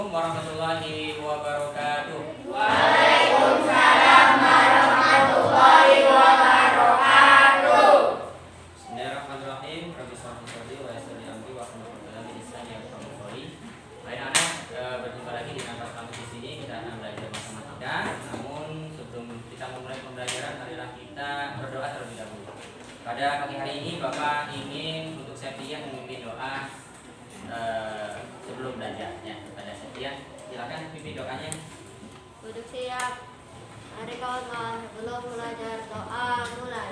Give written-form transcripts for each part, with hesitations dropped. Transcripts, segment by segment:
Assalamualaikum warahmatullahi wabarakatuh. Waalaikumsalam warahmatullahi wabarakatuh. Bismillahirrahmanirrahim. Rabbi shrah li sadri wa yassir li amri wahlul 'uqdatam min lisani yafqahu qawli. Baik anak, berjumpa lagi di kelas kami di sini. Kita akan belajar matematika. Namun sebelum kita memulai pembelajaran, marilah kita berdoa terlebih dahulu. Pada pagi hari ini Bapak ingin untuk Septian memimpin doa sebelum belajarnya. Kepada Septian, silakan pimpin doanya. Duduk siap. Mari kawan-kawan, sebelum belajar doa mulai.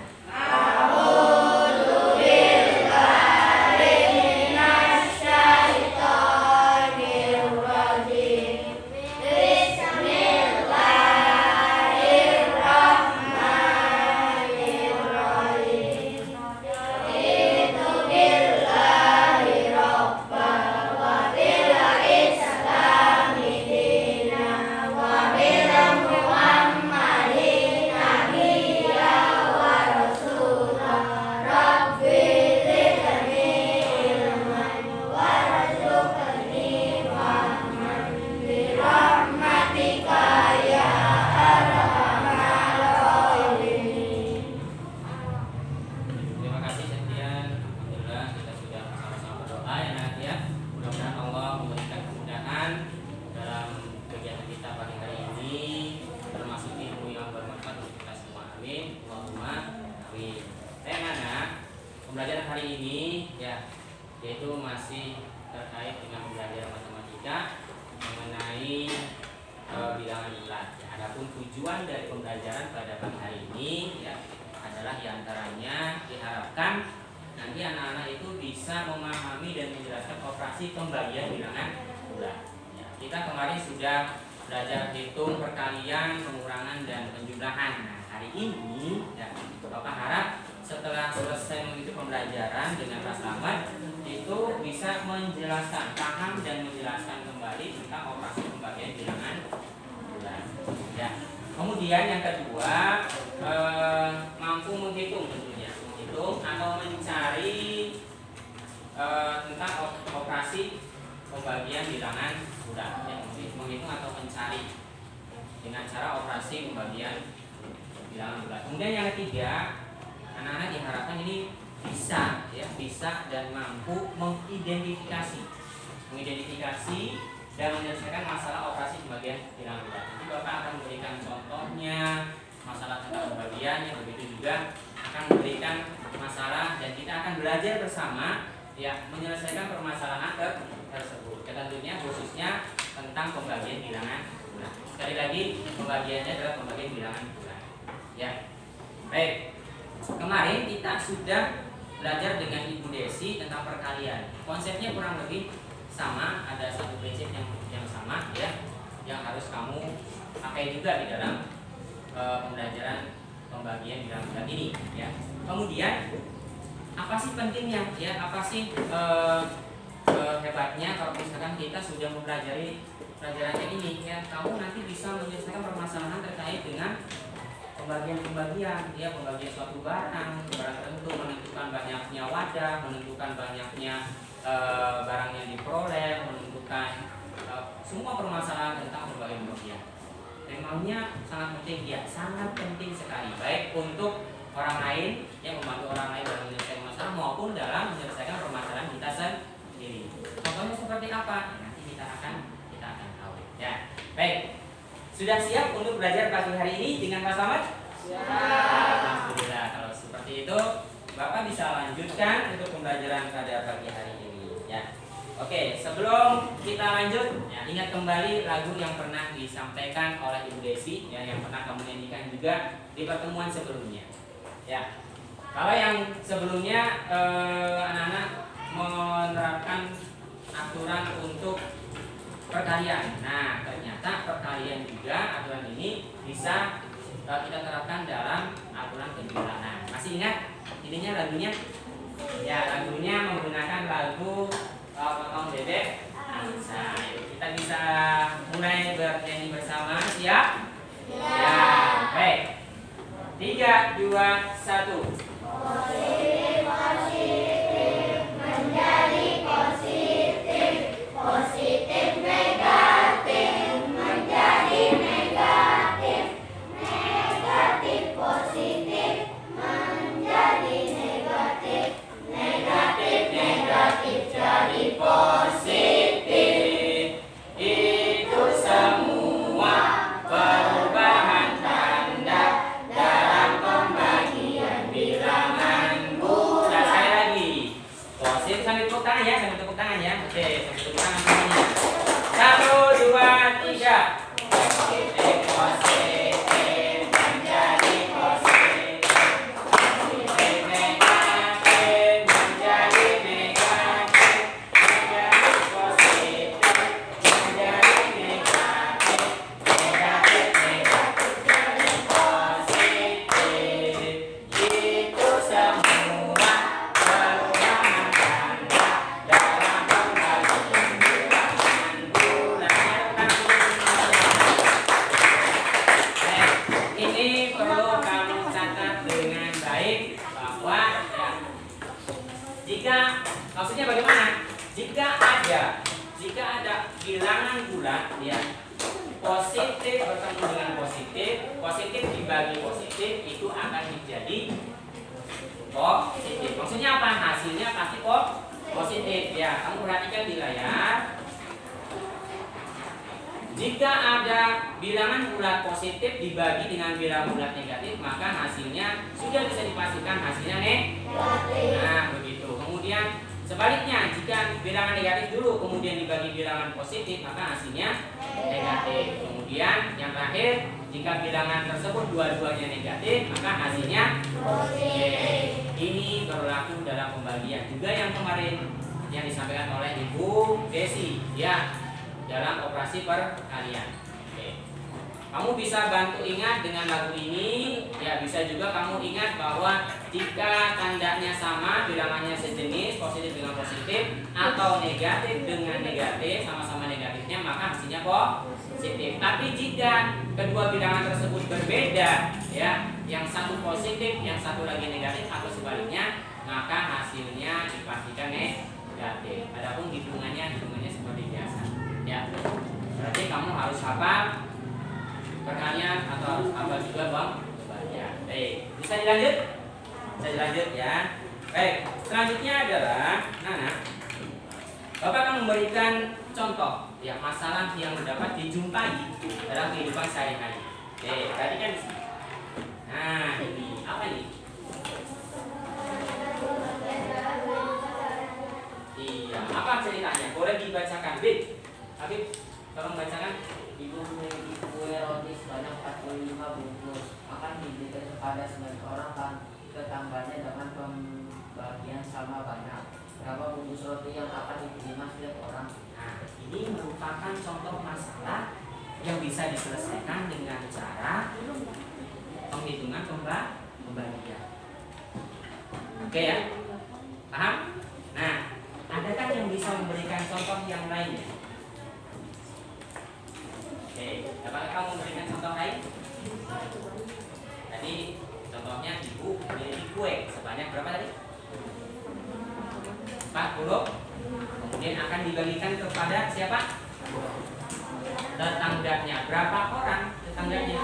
Pembelajaran hari ini yaitu masih terkait dengan pembelajaran matematika mengenai bilangan bulat. Adapun tujuan dari pembelajaran pada pagi hari ini adalah diantaranya diharapkan nanti anak-anak itu bisa memahami dan menjelaskan operasi pembagian bilangan bulat. Kita kemarin sudah belajar hitung perkalian, pengurangan dan penjumlahan. Nah, hari ini Bapak harap setelah selesai mengikuti pembelajaran dengan Pak Slamet itu bisa menjelaskan, paham dan menjelaskan kembali tentang operasi pembagian bilangan bulat. Kemudian yang kedua, mampu menghitung tentunya, menghitung atau mencari tentang operasi pembagian bilangan bulat. Menghitung atau mencari dengan cara operasi pembagian bilangan bulat. Kemudian yang ketiga, anak-anak diharapkan ini bisa dan mampu mengidentifikasi dan menyelesaikan masalah operasi pembagian bilangan bulat. Nanti Bapak akan memberikan contohnya, masalah tentang pembagiannya, begitu juga akan memberikan masalah dan kita akan belajar bersama menyelesaikan permasalahan tersebut. Tentunya khususnya tentang pembagian bilangan bulat. Sekali lagi, pembagiannya adalah pembagian bilangan bulat. Baik. Kemarin kita sudah belajar dengan Ibu Desi tentang perkalian. Konsepnya kurang lebih sama, ada satu prinsip yang sama yang harus kamu pakai juga di dalam pembelajaran pembagian bilangan bulat ini Kemudian apa sih pentingnya apa sih hebatnya kalau misalkan kita sudah mempelajari pelajarannya ini kamu nanti bisa menyelesaikan permasalahan terkait dengan pembagian pembagian suatu barang tertentu, menentukan banyaknya wadah, menentukan banyaknya barang yang diperoleh, menentukan semua permasalahan tentang pembagian. Memangnya sangat penting sekali, baik untuk orang lain membantu orang lain dalam menyelesaikan masalah maupun dalam menyelesaikan permasalahan kita sendiri. Contohnya seperti apa? Nanti kita akan tahu. Baik. Sudah siap untuk belajar pagi hari ini dengan Pak Slamet? Alhamdulillah. Kalau seperti itu, Bapak bisa lanjutkan untuk pembelajaran pada pagi hari ini. Oke, sebelum kita lanjut, ingat kembali lagu yang pernah disampaikan oleh Ibu Desi, yang pernah kamu nyanyikan juga di pertemuan sebelumnya. Kalau yang sebelumnya anak-anak menerapkan aturan untuk perkalian. Nah, ternyata perkalian juga aturan ini bisa kita terapkan dalam aturan penjumlahan. Masih ingat ininya lagunya? Lagunya menggunakan lagu Potong Bebek Ansa. Kita bisa mulai bernyanyi bersama. Siap? Baik. 3, 2, 1. Positif menjadi positif, positif negatif. bagaimana? Jika ada bilangan bulat ya, positif bertemu dengan positif, positif dibagi positif itu akan menjadi positif. Maksudnya apa? Hasilnya pasti positif ya. Kamu perhatikan di layar. Jika ada bilangan bulat positif dibagi dengan bilangan bulat negatif, maka hasilnya sudah bisa dipastikan hasilnya negatif. Nah, begitu. Kemudian sebaliknya, jika bilangan negatif dulu kemudian dibagi bilangan positif, maka hasilnya negatif. Kemudian yang terakhir, jika bilangan tersebut dua-duanya negatif, maka hasilnya positif. Ini berlaku dalam pembagian juga yang kemarin yang disampaikan oleh Ibu Desi ya, dalam operasi perkalian. Oke. Kamu bisa bantu ingat dengan lagu ini ya, bisa juga kamu ingat bahwa jika tandanya sama, bilangannya sejenis, positif dengan positif atau negatif dengan negatif, sama-sama negatifnya, maka hasilnya positif. Tapi jika kedua bilangan tersebut berbeda ya, yang satu positif, yang satu lagi negatif atau sebaliknya, maka hasilnya dipastikan negatif. Adapun hitungannya seperti biasa. Ya, berarti kamu harus hafal perkalian atau harus hafal juga bang. Baik, bisa dilanjut? Bisa dilanjut ya. Baik, selanjutnya adalah Nana. Bapak akan memberikan contoh ya masalah yang dapat dijumpai dalam kehidupan sehari-hari. Oke, perhatikan di sini. Nah, ini apa ini? Iya, apa ceritanya? Boleh dibacakan, Bib. Habib, tolong bacakan. Ibu memiliki kue roti sebanyak 45 bungkus, akan diberikan kepada 9 orang tetangganya dengan pembagian sama banyak. Berapa bungkus roti yang akan diterima setiap orang? Nah, ini merupakan contoh masalah yang bisa diselesaikan dengan cara penghitungan pembagian. Oke ya? Paham? Nah, adakah yang bisa memberikan contoh yang lainnya? Oke, dapatkah kamu memberikan contoh lain? Tadi contohnya ibu memiliki kue sebanyak berapa tadi? 40. Kemudian akan dibagikan kepada siapa? Tetangganya. Berapa orang tetangganya?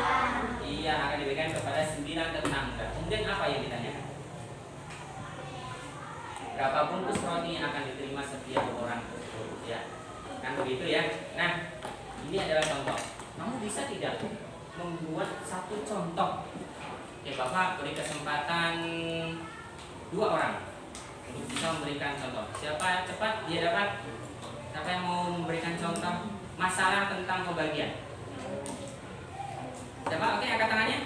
Iya, akan dibagikan kepada 9 tetangga. Kemudian apa yang ditanyakan? Berapa bungkus roti yang akan diterima setiap orang tersebut? Ya, kan begitu ya. Nah, ini adalah contoh. Kamu bisa tidak membuat satu contoh? Oke, Bapak beri kesempatan 2 orang untuk bisa memberikan contoh. Siapa cepat dia dapat? Siapa yang mau memberikan contoh masalah tentang pembagian? Siapa? Oke, angkat tangannya.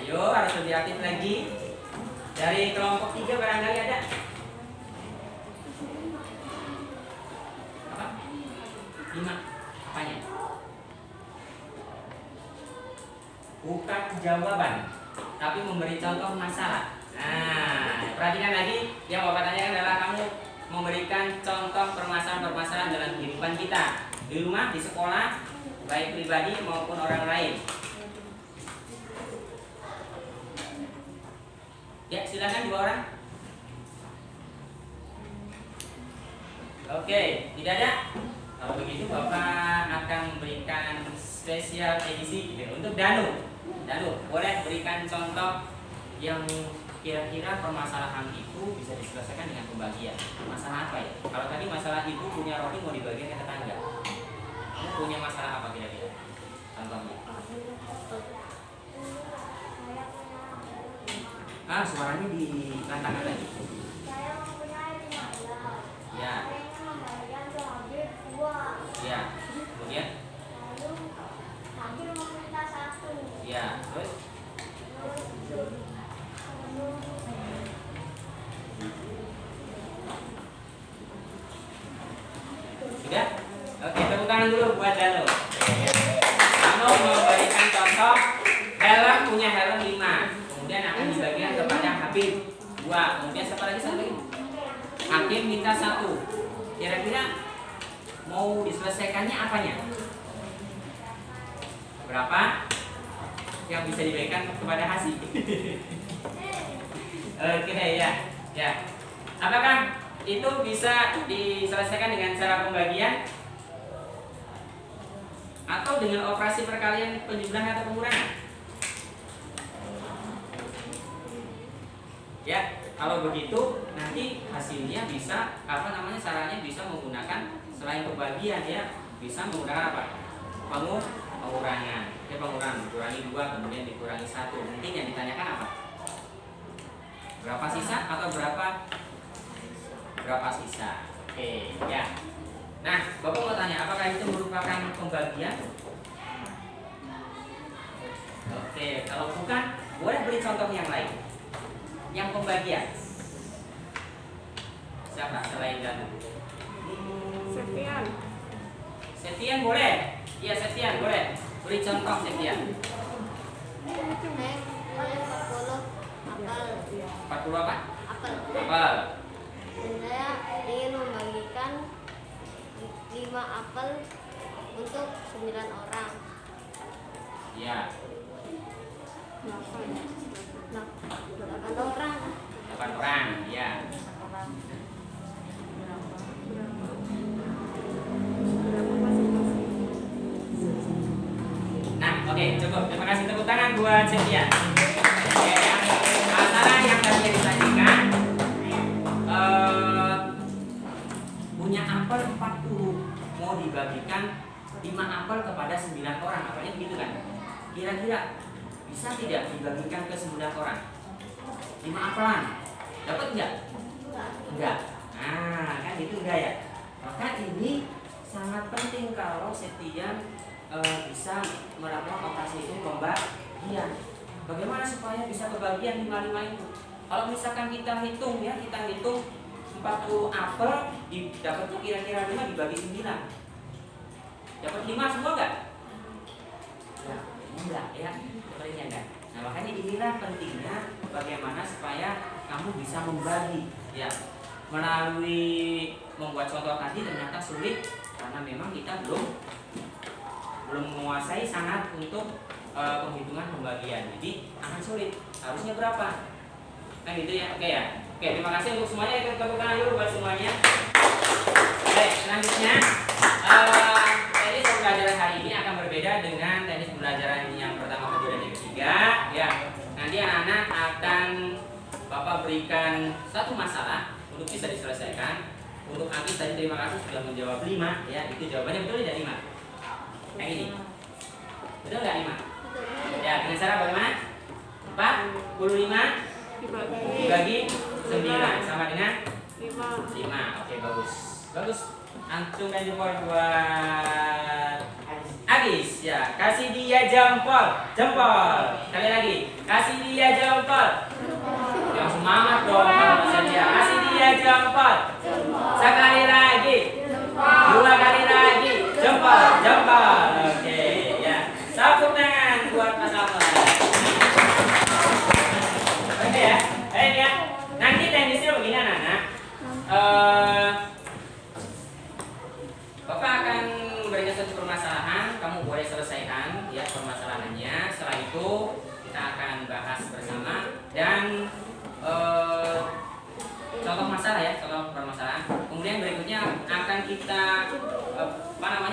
Ayo, harus lebih aktif lagi. Dari kelompok 3 barangkali ada. Apa? 5. Apanya? Bukan jawaban, tapi memberi contoh masalah. Nah, perhatikan lagi. Yang Bapak tanyakan adalah kamu memberikan contoh permasalahan-permasalahan dalam kehidupan kita di rumah, di sekolah, baik pribadi maupun orang lain. Ya, silakan 2 orang. Oke, tidak ada. Kalau begitu Bapak akan memberikan spesial edisi untuk Danu. Danu, boleh berikan contoh yang kira-kira permasalahan itu bisa diselesaikan dengan pembagian. Masalah apa ya? Kalau tadi masalah ibu punya roti mau dibagikan ke tetangga. Kamu punya masalah apa kira-kira? Contohnya. Suaranya dilantangkan lagi. Saya mempunyai 15. Ya. Saya ingin membagikan ke Habib 2. Ya. Kemudian? Lalu Habib meminta 1. Ya. Terus? Sudah? Oke, tepuk tangan dulu buat Danu. Danu memberikan contoh helm, punya helm 5. Kemudian akan dibagikan kepada Habib 2. Kemudian siapa lagi satu? Hakim minta 1. Kira-kira mau diselesaikannya apanya? Berapa yang bisa dibagikan kepada Hasi? Oke ya. Ya. Apakah itu bisa diselesaikan dengan cara pembagian atau dengan operasi perkalian penjumlahan atau pengurangan. Ya, kalau begitu nanti hasilnya bisa caranya bisa menggunakan selain pembagian ya, bisa menggunakan apa? Pengurangan. Ya, pengurangan kurangi 2 kemudian dikurangi 1. Mungkin yang ditanyakan apa? Berapa sisa atau berapa sisa? Oke, ya. Nah, Bapak mau tanya, apakah itu merupakan pembagian? Oke, kalau bukan, boleh beri contoh yang lain. Yang pembagian. Siapa selain Danu? Setian boleh? Iya, Setian boleh. Beri contoh Setian. 40 apel. 40 apa? Apel. Apel. Dan saya ingin membagikan 5 apel untuk 9 orang. Iya. 8 orang. 8 orang, ya. Nah, oke, cukup. Terima kasih, tepuk tangan buat Setia. Oke, ya. Masalah yang tadi ditanyakan, punya apel 40, mau dibagikan 5 apel kepada 9 orang, apalnya begitu kan? Kira-kira bisa tidak dibagikan ke 9 orang? 5 apelan, dapat enggak? Enggak. Nah, kan itu enggak ya. Maka ini sangat penting kalau Setia bisa melakukan operasi itu pembagian. Bagaimana supaya bisa kebagian 5-5 itu? Kalau misalkan kita hitung 40 apel, dapatnya kira-kira 5 dibagi 9. Dapat 5 semua enggak? Enggak ya, sebenarnya enggak. Nah, makanya inilah pentingnya bagaimana supaya kamu bisa membagi ya. Melalui membuat contoh tadi ternyata sulit karena memang kita belum menguasai sangat untuk penghitungan pembagian. Jadi akan sulit. Harusnya berapa? Nah gitu ya. Oke ya. Oke, terima kasih untuk semuanya. Ikut tepuk tangan dulu buat semuanya. Baik, selanjutnya teknis pembelajaran hari ini akan berbeda dengan teknis pembelajaran yang pertama, kedua, dan yang ketiga. Ya, nanti anak-anak akan Bapak berikan satu masalah untuk bisa diselesaikan. Untuk Agis tadi terima kasih sudah menjawab 5 ya. Itu jawabannya betul tidak 5? Yang ini. Betul nggak 5? Ya, dengan cara bagaimana? 45 dibagi 9 sama dengan 5. Oke, bagus. Bagus. Antum dan jempol buat Agis ya. Kasih dia jempol. Sekali lagi. Kasih dia jempol. Yang semangat dong kalau dia. Kasih dia jempol. Sekali lagi. 2 kali lagi. Jempol. Oke, ya. Tepuk tangan buat Mas Ahmad. Oke ya. Baik ya. Nanti teknisnya begini anak-anak. Bapak akan memberikan satu permasalahan, kamu boleh selesaikan ya permasalahannya. Setelah itu kita akan bahas bersama dan contoh masalah ya, contoh permasalahan. Kemudian berikutnya akan kita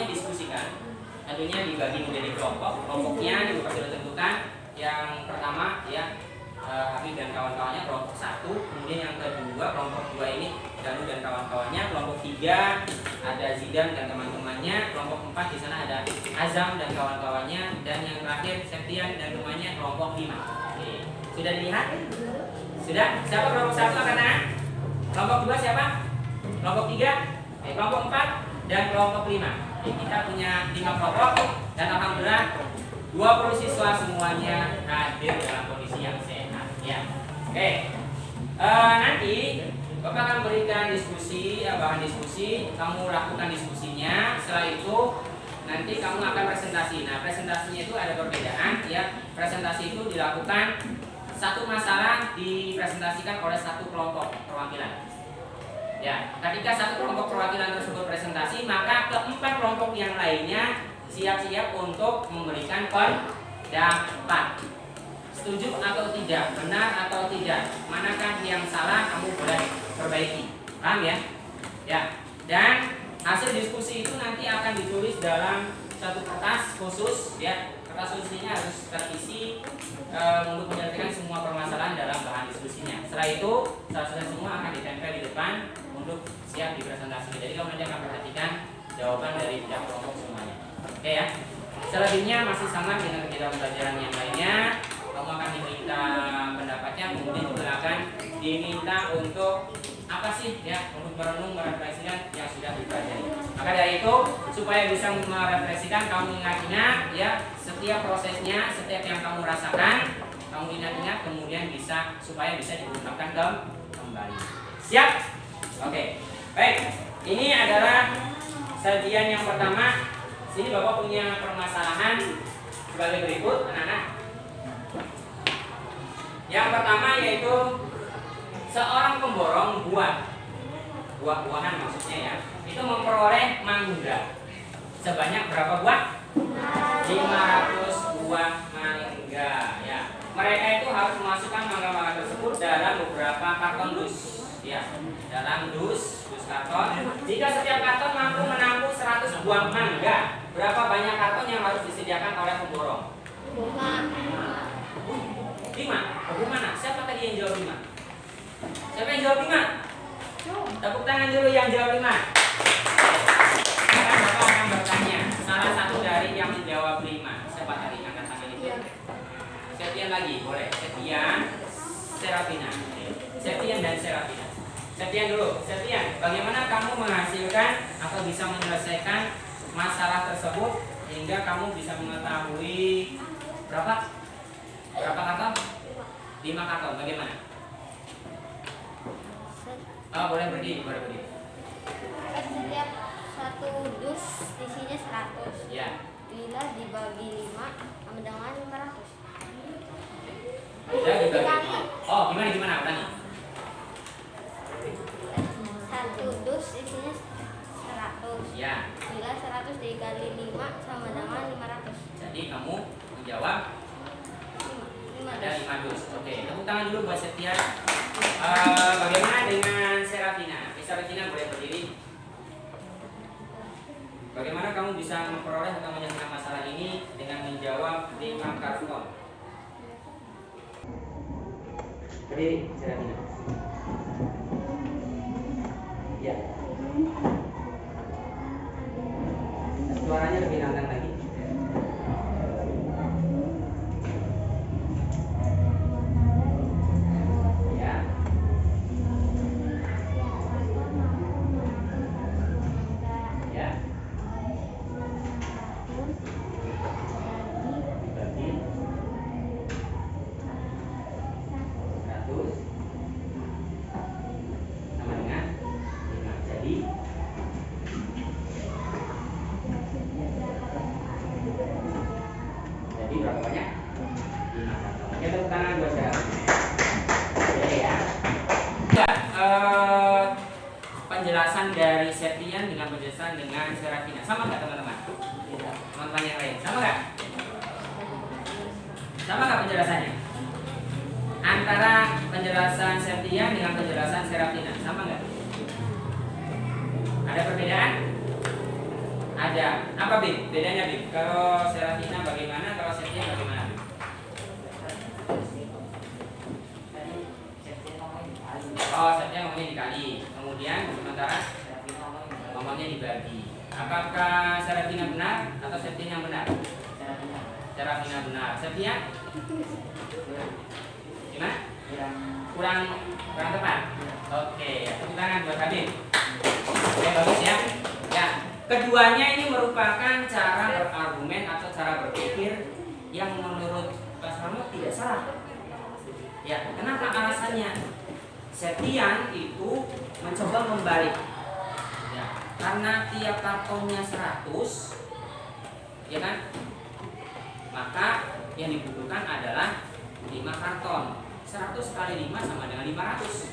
diskusikan. Tentunya dibagi menjadi kelompoknya juga sudah ditentukan. Yang pertama ya Habib dan kawan-kawannya kelompok 1, kemudian yang kedua kelompok 2 ini Danu dan kawan-kawannya, kelompok 3 ada Zidan dan teman-temannya, kelompok 4 di sana ada Azam dan kawan-kawannya, dan yang terakhir Septian dan temannya kelompok 5. Oke. Sudah dilihat? Sudah? Siapa kelompok 1 anak-anak? Kelompok 2 siapa? Kelompok 3? Kelompok 4 dan kelompok 5. Oke, kita punya 5 kelompok dan alhamdulillah 20 siswa semuanya hadir dalam kondisi yang sehat ya. Oke. Nanti Bapak akan berikan diskusi, bahan diskusi, kamu lakukan diskusinya. Setelah itu nanti kamu akan presentasi. Nah, presentasinya itu ada perbedaan ya. Presentasi itu dilakukan satu masalah dipresentasikan oleh satu kelompok perwakilan. Ya, ketika satu kelompok perwakilan tersebut presentasi, maka keempat kelompok yang lainnya siap-siap untuk memberikan pendapat. Setuju atau tidak, benar atau tidak, manakah yang salah kamu boleh perbaiki. Paham ya? Ya. Dan hasil diskusi itu nanti akan ditulis dalam satu kertas khusus ya. Kertas khususnya harus terisi untuk menyelesaikan semua permasalahan dalam bahan diskusinya. Setelah itu, selesai semua akan ditempel di depan untuk siap dipresentasikan. Jadi kamu nanti akan perhatikan jawaban dari tiap kelompok semuanya. Oke ya. Selebihnya masih sama dengan kegiatan pembelajaran yang lainnya. Kamu akan diminta pendapatnya, kemudian juga akan diminta untuk apa sih ya, untuk merenung, merefleksikan yang sudah dipelajari. Maka dari itu, supaya bisa merefleksikan, kamu ingat-ingat ya setiap prosesnya, setiap yang kamu rasakan, kamu ingat-ingat, kemudian bisa supaya bisa diungkapkan kembali. Siap? Oke. Baik. Ini adalah sajian yang pertama. Sini Bapak punya permasalahan sebagai berikut, anak-anak. Yang pertama yaitu seorang pemborong buah-buahan maksudnya ya, itu memperoleh mangga sebanyak berapa buah? 500 buah mangga ya. Mereka itu harus memasukkan mangga-mangga tersebut dalam beberapa karton dus ya, dalam dus karton. Jika setiap karton mampu menampung 100 buah mangga, berapa banyak karton yang harus disediakan oleh pemborong? 5. Bagaimana? Siapa tadi yang jawab 5? Siapa yang jawab 5? Tepuk tangan dulu yang jawab 5. Sekarang Bapak akan bertanya salah satu dari yang menjawab 5. Siapa tadi angkat tangan itu? Septian lagi, boleh. Septian, Serafina. Septian dan Serafina. Septian dulu. Septian, bagaimana kamu menghasilkan atau bisa menyelesaikan masalah tersebut hingga kamu bisa mengetahui berapa karton? 5 karton. Bagaimana? Oh, boleh berdiri. Setiap satu dus isinya 100. Ya. Bila dibagi 5 sama dengan 500. Bila dibagi. Oh, gimana? Ulangi. Satu dus isinya 100. Ya. Bila 100 dikali 5 sama dengan 500. Jadi kamu menjawab 5 ada dus. 5 dus. Oke, tepuk tangan dulu buat Setia. Bagaimana dengan Serafina? Serafina boleh berdiri. Bagaimana kamu bisa memperoleh atau menyelesaikan masalah ini dengan menjawab 5 karton? Berdiri, Serafina. Ya. Suaranya lebih lantang lagi. Ya. Ya. Dibagi 100 sama dengan 5. Jadi berapa banyak? 5 karton. Oke, tepuk tangan buat saya. Oke ya. Penjelasan dari Septian dengan penjelasan dengan Serafina sama nggak teman-teman? Teman-teman yang lain sama nggak? Sama nggak penjelasannya? Antara penjelasan Septian dengan penjelasan Serafina sama nggak? Ada perbedaan? Ada. Apa Bim? Bedanya Bim? Kalau Serafina bagaimana? Kalau Septian bagaimana? Oh, Septian ngomongnya dikali. Kemudian sementara ngomongnya dibagi. Apakah Serafina benar atau Septian yang benar? Serafina benar. Septian? Gimana? Kurang tepat. Oke, tepuk tangan buat Habib. Oke, bagus ya. Ya, keduanya ini merupakan cara berargumen atau cara berpikir yang menurut Pak Slamet tidak salah. Ya, kenapa alasannya? Septian itu mencoba membalik. Ya, karena tiap kartonnya 100, ya kan? Maka yang dibutuhkan adalah 5 karton. 100 kali 5 sama dengan 500.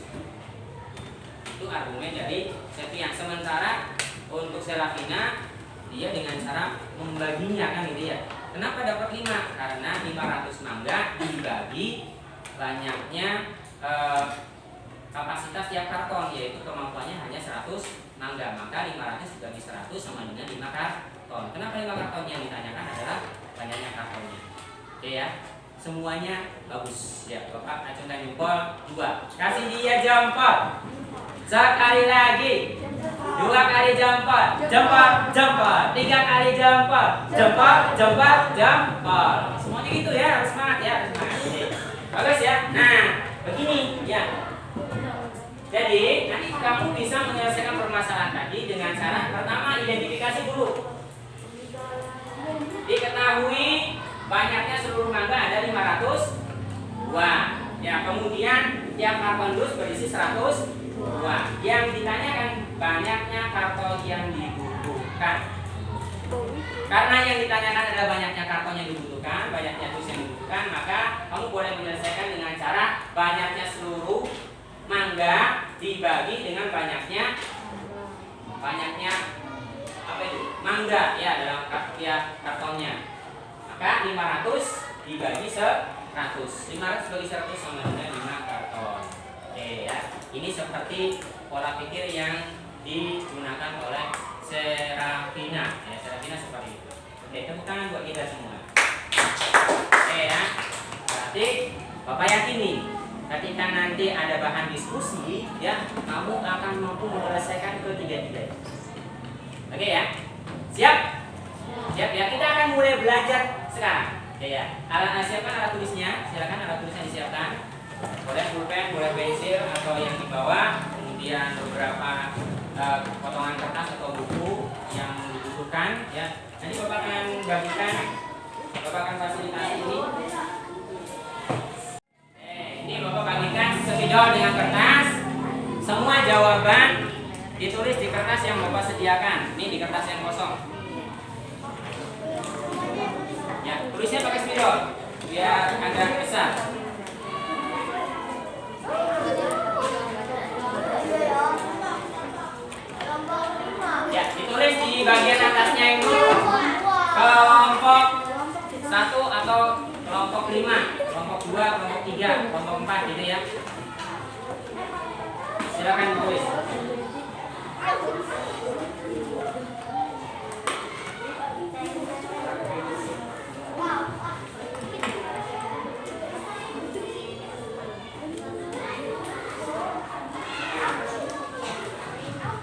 Itu argumen dari Septian. Sementara untuk Serafina, dia dengan cara membaginya kan gitu ya. Kenapa dapat 5? Karena 500 mangga dibagi banyaknya kapasitas tiap karton, yaitu kemampuannya hanya 100 mangga. Maka 500 dibagi 100 sama dengan 5 karton. Kenapa 5 karton? Yang ditanyakan adalah banyaknya kartonnya. Oke ya, semuanya bagus ya. Bapak acungkan jempol 2. Kasih dia jempol. Sekali lagi. 2 kali jempol. Jempol, jempol. 3 kali jempol. Jempol, jempol, jempol. Semuanya gitu ya, harus semangat ya, harus semangat. Oke. Bagus ya. Nah, begini ya. Jadi, nanti kamu bisa menyelesaikan permasalahan tadi dengan cara pertama identifikasi dulu. Diketahui banyaknya seluruh mangga ada 500 buah. Ya, kemudian tiap karton dus berisi 100 buah. Yang ditanyakan banyaknya karton yang dibutuhkan. Karena yang ditanyakan adalah banyaknya karton yang dibutuhkan, banyaknya dus yang dibutuhkan, maka kamu boleh menyelesaikan dengan cara banyaknya seluruh mangga dibagi dengan banyaknya apa itu? Mangga ya dalam tiap kartonnya. Maka 500 dibagi 100. 500 bagi 100 sama dengan 5 karton. Oke ya. Ini seperti pola pikir yang digunakan oleh Serafina. Ya, Serafina seperti itu. Oke, tepuk tangan buat kita semua. Oke ya. Berarti Bapak yakin nih, ketika nanti ada bahan diskusi, ya, kamu akan mampu menyelesaikan ketiga-tiga. Oke ya. Siap? Siap ya. Kita akan mulai belajar sekarang. Oke ya. Siapkan alat tulisnya. Silakan alat tulisnya disiapkan. Boleh pulpen, boleh pensil atau yang di bawah. Kemudian beberapa potongan kertas atau buku yang dibutuhkan ya. Nanti Bapak akan bagikan, Bapak akan fasilitasi ini. Ini Bapak bagikan spidol dengan kertas. Semua jawaban ditulis di kertas yang Bapak sediakan. Ini di kertas yang kosong. Ya, tulisnya pakai spidol biar agak besar. Ya, ditulis di bagian atasnya itu kelompok 1 atau kelompok 5, kelompok 2, kelompok 3, kelompok 4 gitu ya. Silakan ditulis.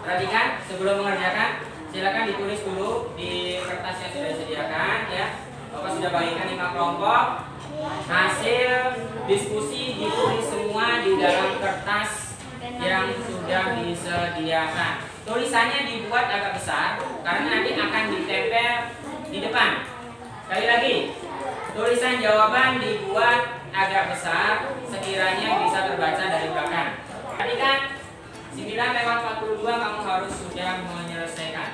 Perhatikan sebelum mengerjakan, silakan ditulis dulu di kertas yang sudah disediakan ya. Bapak sudah bagikan 5 kelompok. Hasil diskusi ditulis semua di dalam kertas yang sudah disediakan. Tulisannya dibuat agak besar karena nanti akan ditempel di depan. Sekali lagi, tulisan jawaban dibuat agak besar sekiranya bisa terbaca dari belakang. Perhatikan 9:42 kamu harus sudah menyelesaikan.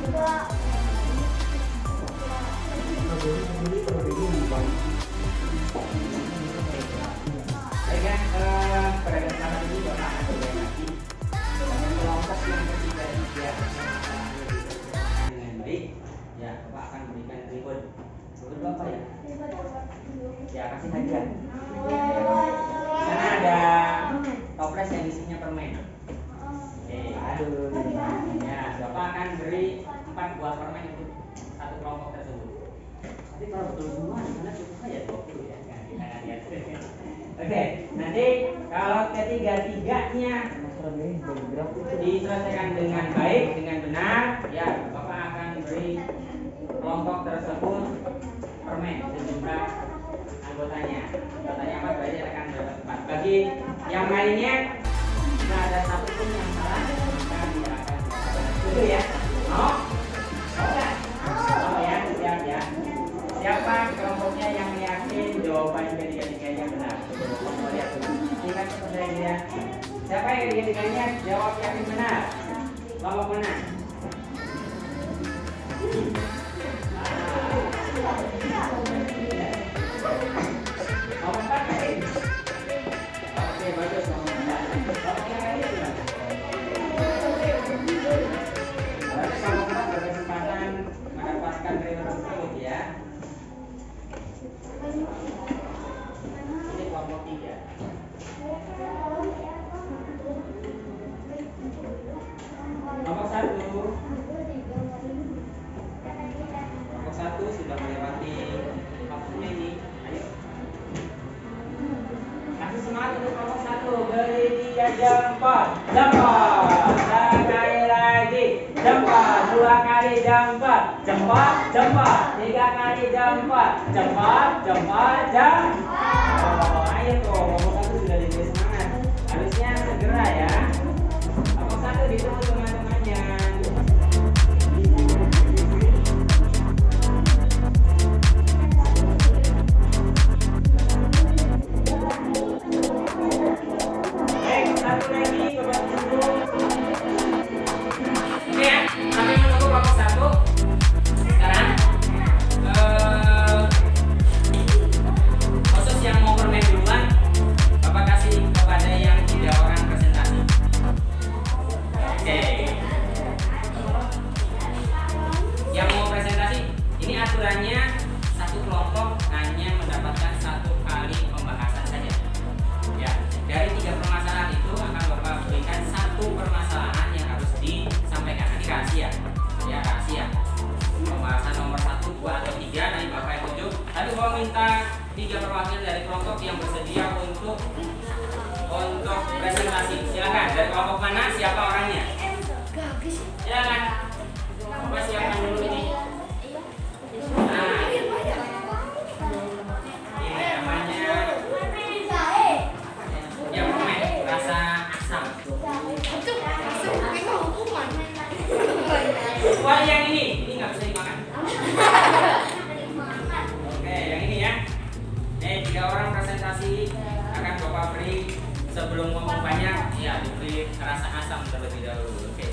Baik ya, pada kesempatan ini Bapak akan berbagi lagi dengan kelompok yang ketiga ya dengan baik. Ya, Bapak akan berikan reward. Reward itu apa ya? Ya, kasih hadiah. Di sana ada toples yang isinya permen. Oke, aduh. Ya, Bapak akan beri 4 buah permen untuk satu kelompok tersebut. Tapi kalau betul semua di sana cukup aja 20 ya. Nah, kita akan lihat. Oke, nanti kalau ketiga-tiganya diselesaikan dengan baik, dengan benar, ya Bapak akan beri kelompok tersebut permen sejumlah anggotanya. Anggotanya 4 berarti akan dapat 4. Bagi yang lainnya, jika ada satu pun yang salah, maka dia akan setuju ya. Mau? Mau nggak? Mau ya, siap ya. Siapa kelompoknya yang yakin jawaban ketiga-tiganya benar? Mau lihat dulu. Ingat percaya dia. Siapa yang ketiga-tiganya jawab yakin benar? Kelompok mana? Nomor 4 yakin? Oke, bagus nomor 4. Kelompok yang lainnya gimana? Berarti kelompok 4 berkesempatan mendapatkan reward tersebut ya. Ini kelompok 3. Nomor 1. Nomor 1 sudah melewati waktunya ini. Ayo. Kasih semangat untuk kelompok 1. Beri dia jempol. Jempol. Sekali lagi. Jempol. 2 kali jempol. Jempol. Jempol. 3 kali jempol. Jempol. Jempol. Jempol. Ayo tuh, kelompok 1 sudah diberi semangat. Harusnya segera ya. Kelompok 1 ditunggu teman-temannya. Baik, satu lagi Bapak tunggu. Oke ya, sambil menunggu kelompok 1. Sekarang khusus yang mau permen duluan, Bapak kasih kepada yang 3 orang presentasi. Oke. Yang mau presentasi, ini aturannya satu kelompok hanya mendapatkan 1 kali pembahasan saja. Ya, dari 3 permasalahan itu akan Bapak berikan 1 permasalahan yang harus disampaikan. Ini rahasia. Ya, rahasia. Pembahasan nomor 1, 2 atau 3 nanti Bapak yang tunjuk. Tapi Bapak minta 3 perwakilan dari kelompok yang bersedia untuk presentasi. Silakan. Dari kelompok mana? Siapa orangnya? Silakan. Bapak siapkan dulu ini. Nah, ini namanya ya permen rasa asam. Wah, yang ini nggak bisa dimakan. Oke, yang ini ya. 3 orang presentasi akan Bapak beri. Sebelum ngomong banyak, ya diberi rasa asam terlebih dahulu. Oke.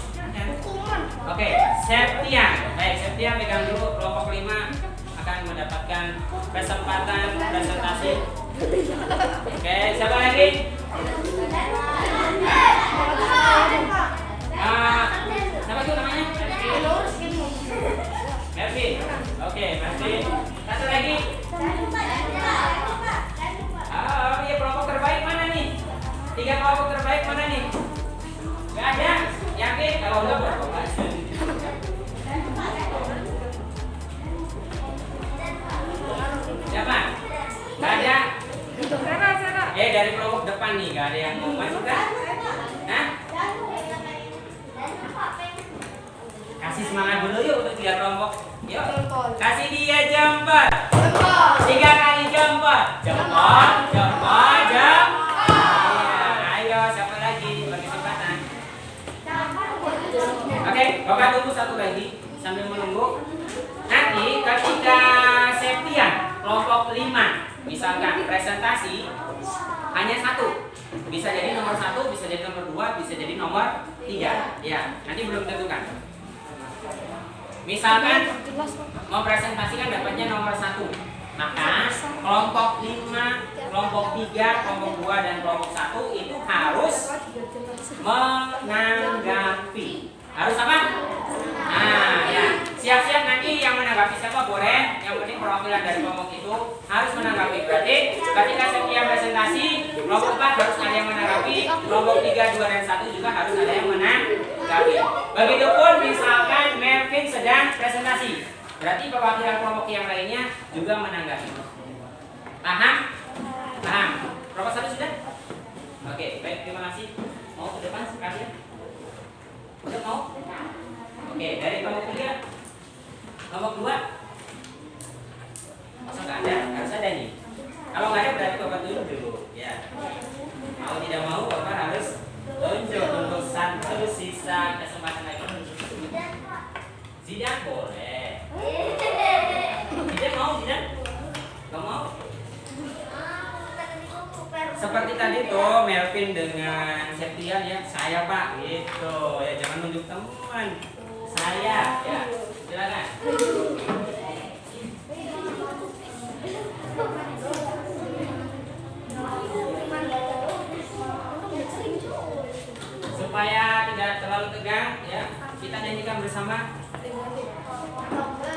Oke, Septian. Baik, Septian pegang dulu. Kelompok 5 akan mendapatkan kesempatan presentasi. Oke, siapa lagi? Siapa itu namanya? Mervin. Oke, Mervin. Satu lagi. Iya, kelompok terbaik mana nih? 3 kelompok terbaik mana nih? Gak ada? Yakin? Kalau enggak berapa? Siapa? Gak ada? Dari kelompok depan nih, gak ada yang mau masuk kan? Hah? Kasih semangat dulu yuk untuk 3 kelompok. Yuk, kasih dia jempol. 3 kali jempol. Jempol, jempol, jempol. Ayo, siapa lagi? Bagi kesempatan. Oke, Bapak tunggu satu lagi sambil menunggu. Nanti ketika Septian kelompok 5 misalkan presentasi hanya 1, bisa jadi nomor 1, bisa jadi nomor 2, bisa jadi nomor 3. Ya, nanti belum tentukan. Misalkan mempresentasikan dapatnya nomor 1, maka kelompok 5, kelompok 3, kelompok 2, dan kelompok 1 itu harus menanggapi. Harus apa? Nah, ya. Siap-siap nanti yang menanggapi siapa boleh. Yang penting perwakilan dari kelompok itu harus menanggapi. Berarti ketika setiap presentasi kelompok 4 harus ada yang menanggapi, kelompok 3, 2, dan 1 juga harus ada yang menanggapi. Begitupun misalkan Melvin sedang presentasi, berarti perwakilan kelompok yang lainnya juga menanggapi. Paham? Paham? Kelompok 1 sudah? Oke, baik, terima kasih. Mau ke depan sekalian? Udah mau? Oke, dari kelompok 3, kelompok 2. Masa nggak ada? Harus ada nih. Kalau nggak ada berarti Bapak tunjuk dulu, ya. Mau tidak mau Bapak harus tunjuk untuk satu sisa kesempatan lagi. Zidan boleh. Zidan mau Zidan? Nggak mau? Seperti tadi tuh Melvin dengan Septian ya, saya Pak gitu ya, jangan nunjuk teman. Saya ya, silakan. Supaya tidak terlalu tegang ya, kita nyanyikan bersama.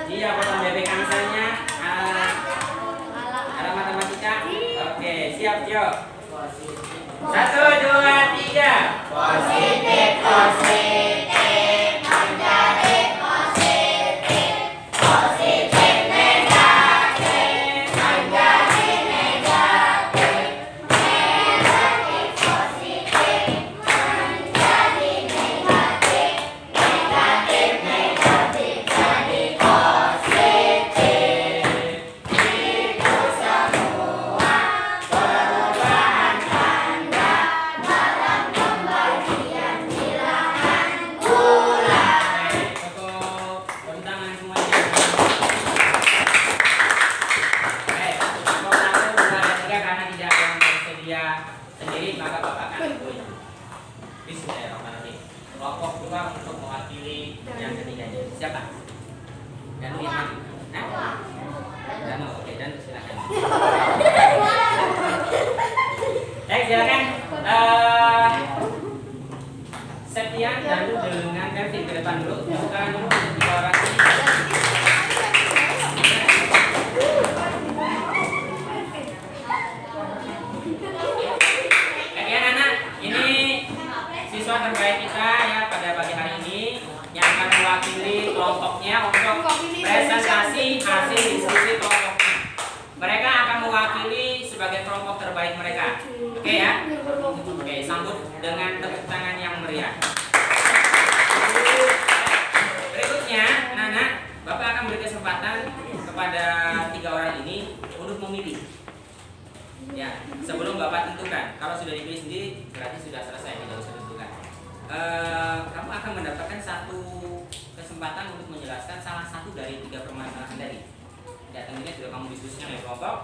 Iya, potong bebek angsernya ala matematika. Oke, siap yuk. 1, 2, 3. Positif, positif, menjadi positif. Positif, negatif, menjadi negatif. Negatif, positif, menjadi negatif. Negatif, negatif, jadi positif. Itu semua perubahan tanda dalam pembagian bilangan bulan. Cukup bentangan semuanya. Kelompok 1, 2, dan 3 karena tidak ada yang bersedia sendiri maka Bapak akan akui. Bismillahirrahmanirrahim. Kelompok 2 untuk mewakili yang ketiganya. Siapa? Danu yang maju. Nah? Danu, oke, Danu silakan. Silakan. Septian Danu dengan Melvin ke depan dulu. Bukan dulu di bawah sini. Anak-anak, ini siswa terbaik kita ya pada pagi hari ini yang akan mewakili kelompoknya untuk presentasi hasil diskusi kelompoknya. Mereka akan mewakili sebagai kelompok terbaik mereka. Oke ya? Oke, sambut dengan tepuk tangan yang meriah. Berikutnya, anak-anak, Bapak akan beri kesempatan kepada 3 orang ini untuk memilih. Ya, sebelum Bapak tentukan. Kalau sudah dipilih sendiri, berarti sudah selesai, tidak usah tentukan. Kamu akan mendapatkan satu kesempatan untuk menjelaskan salah satu dari 3 permasalahan tadi. Ya, tentunya sudah kamu diskusikan dengan kelompok.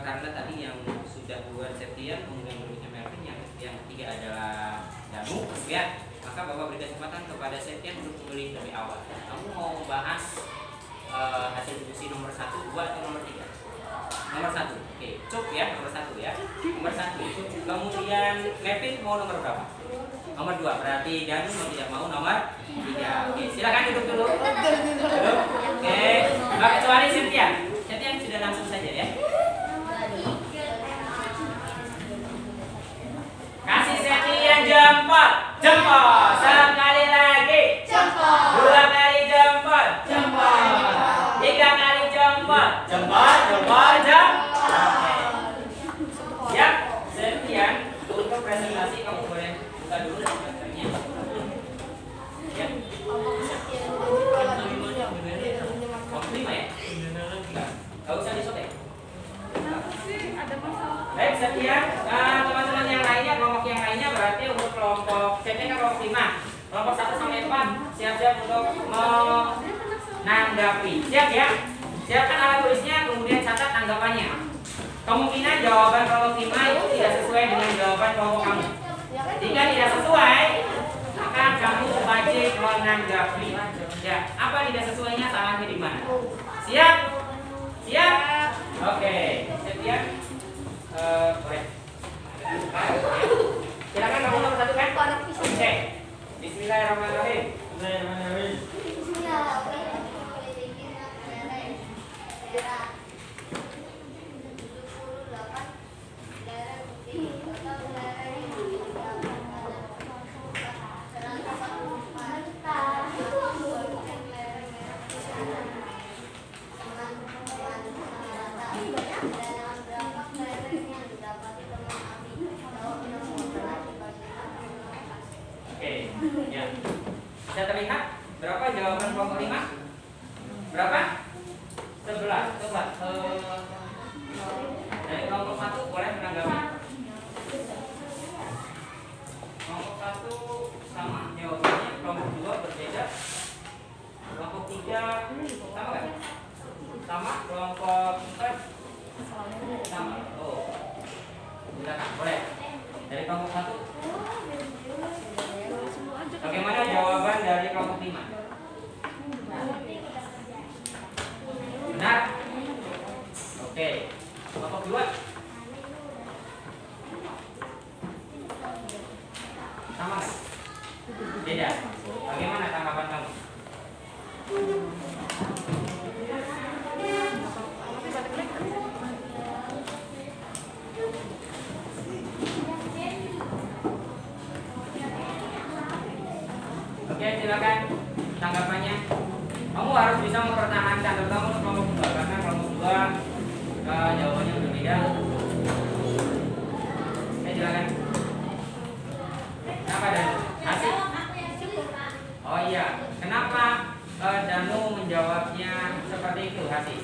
Karena tadi yang sudah buat Septian, kemudian berikutnya Melvin, yang ketiga adalah Danu, ya. Maka Bapak beri kesempatan kepada Septian untuk memilih dari awal. Kamu mau bahas hasil diskusi nomor 1, 2, atau nomor 3? Nomor 1, oke, cuk ya, nomor 1 ya. Nomor 1. Kemudian Melvin mau nomor berapa? Nomor 2, berarti Danu mau tidak mau nomor 3. Oke, silakan duduk dulu. Duduk. Oke, nggak kecuali Septian. Septian sudah langsung saja ya. Kasih Septian jempol, jempol. Sekali lagi, Jempol, 2 kali jempol, jempol, 3 kali jempol, jempol, jempol, jempol. Oke. Siap, Septian untuk presentasi kamu boleh buka dulu daftarnya. Ya. Kamu 5 ya? Gak usah disobek. Baik, Septian, teman-teman yang lainnya, kelompok yang lainnya berarti untuk kelompok Septian kan kelompok 5. Kelompok 1 sampai 4 siap-siap untuk menanggapi. Siap ya? Siapkan alat tulisnya, kemudian catat tanggapannya. Kemungkinan jawaban kelompok 5 itu tidak sesuai dengan jawaban kelompok kamu. Jika tidak sesuai, maka kamu wajib menanggapi. Ya, apa jawaban kelompok 5? Berapa? 11. Coba dari kelompok 1 boleh menanggapi. Kelompok 1 sama jawabannya, kelompok 2 berbeda. Kelompok 3 sama kan? Sama, kelompok 4 sama. Oh. Silakan, boleh. Dari kelompok 1. Bagaimana jawaban dari kelompok 5? Benar? Oke. Kelompok 2? Sama kan? Beda. Bagaimana tanggapan kamu? Oke, silakan tanggapannya. Kamu harus bisa mempertahankan, terutama untuk kelompok 2 karena kelompok 2 jawabannya berbeda. Silakan. Kenapa Dan? Hasil? Oh iya, kenapa Danu menjawabnya seperti itu, Hasil?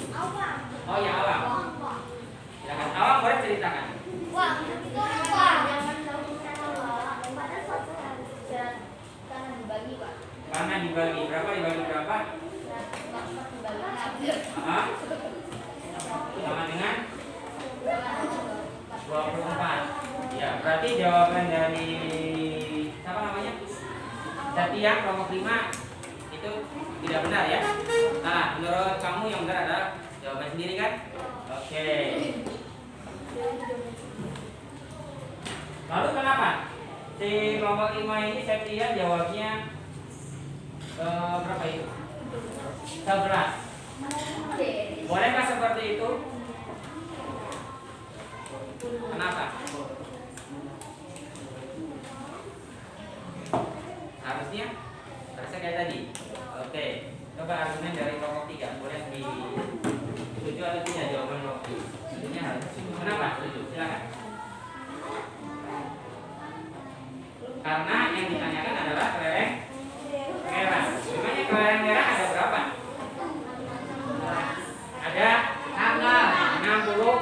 Oh ya, Awang. Silakan. Awang boleh ceritakan. Karena dibagi berapa? Dibagi berapa? Hah? Sama dengan 24. Ya, berarti jawaban dari siapa namanya? Setia kelompok 5 itu tidak benar ya? Nah, menurut kamu yang benar adalah jawaban sendiri kan? Oke. Lalu kenapa si kelompok 5 ini Setia jawabnya berapa itu? 11. Bolehkah seperti itu? Kenapa? Harusnya kayak tadi. Oke, coba argumen dari kelompok 3. Boleh setuju atau tidak jawaban kelompok 3? Setujunya harus. Kenapa? Setuju. Silakan. Karena yang ditanyakan adalah kelereng merah. Memangnya kelereng merah ada berapa? Ada 60.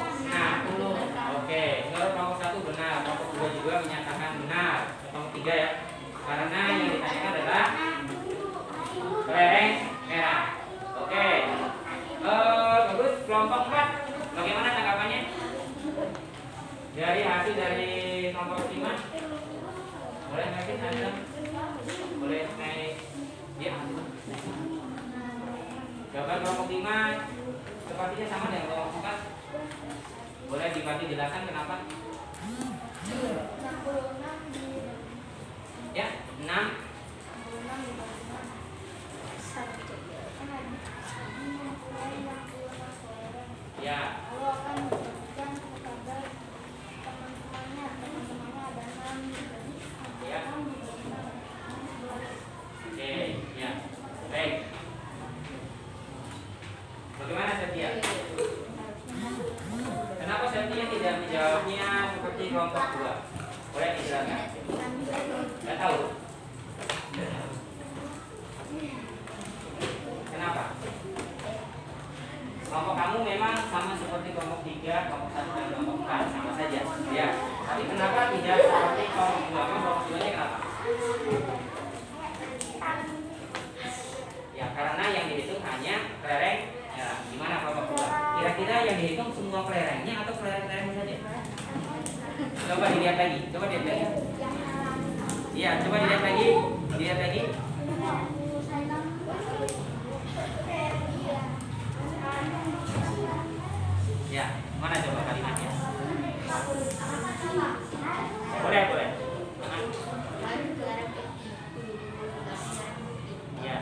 Oke, menurut kelompok 1 benar, kelompok 2 juga menyatakan benar. Kelompok 3 ya. Karena yang ditanyakan adalah kelereng merah. Oke. Bagus, kelompok 4 bagaimana tanggapannya? Dari hasil dari kelompok 5? Boleh naikin Anda? Boleh naik? Ya. Jawaban kelompok 5 sepertinya sama dengan kelompok 4. Boleh dibantu jelaskan kenapa? Ya, 6. Ya. Ya. Oke, ya. Baik. Bagaimana Setia? Kenapa Setia tidak menjawabnya seperti kelompok 2? Boleh dijelaskan? Tidak tahu. Kenapa? Kelompok kamu memang sama seperti kelompok 3, kelompok 1 dan kelompok 4, sama saja. Ya. Tapi kenapa tidak seperti kelompok 2? Kelompok 2-nya kenapa? Ya, karena yang dihitung hanya kelereng. Ya, gimana kelompok 2? Kira-kira yang dihitung semua kelerengnya atau kelereng-kelereng saja? Coba dilihat lagi. Iya, coba dilihat lagi. Ya, mana coba kalimatnya? Boleh. Ya.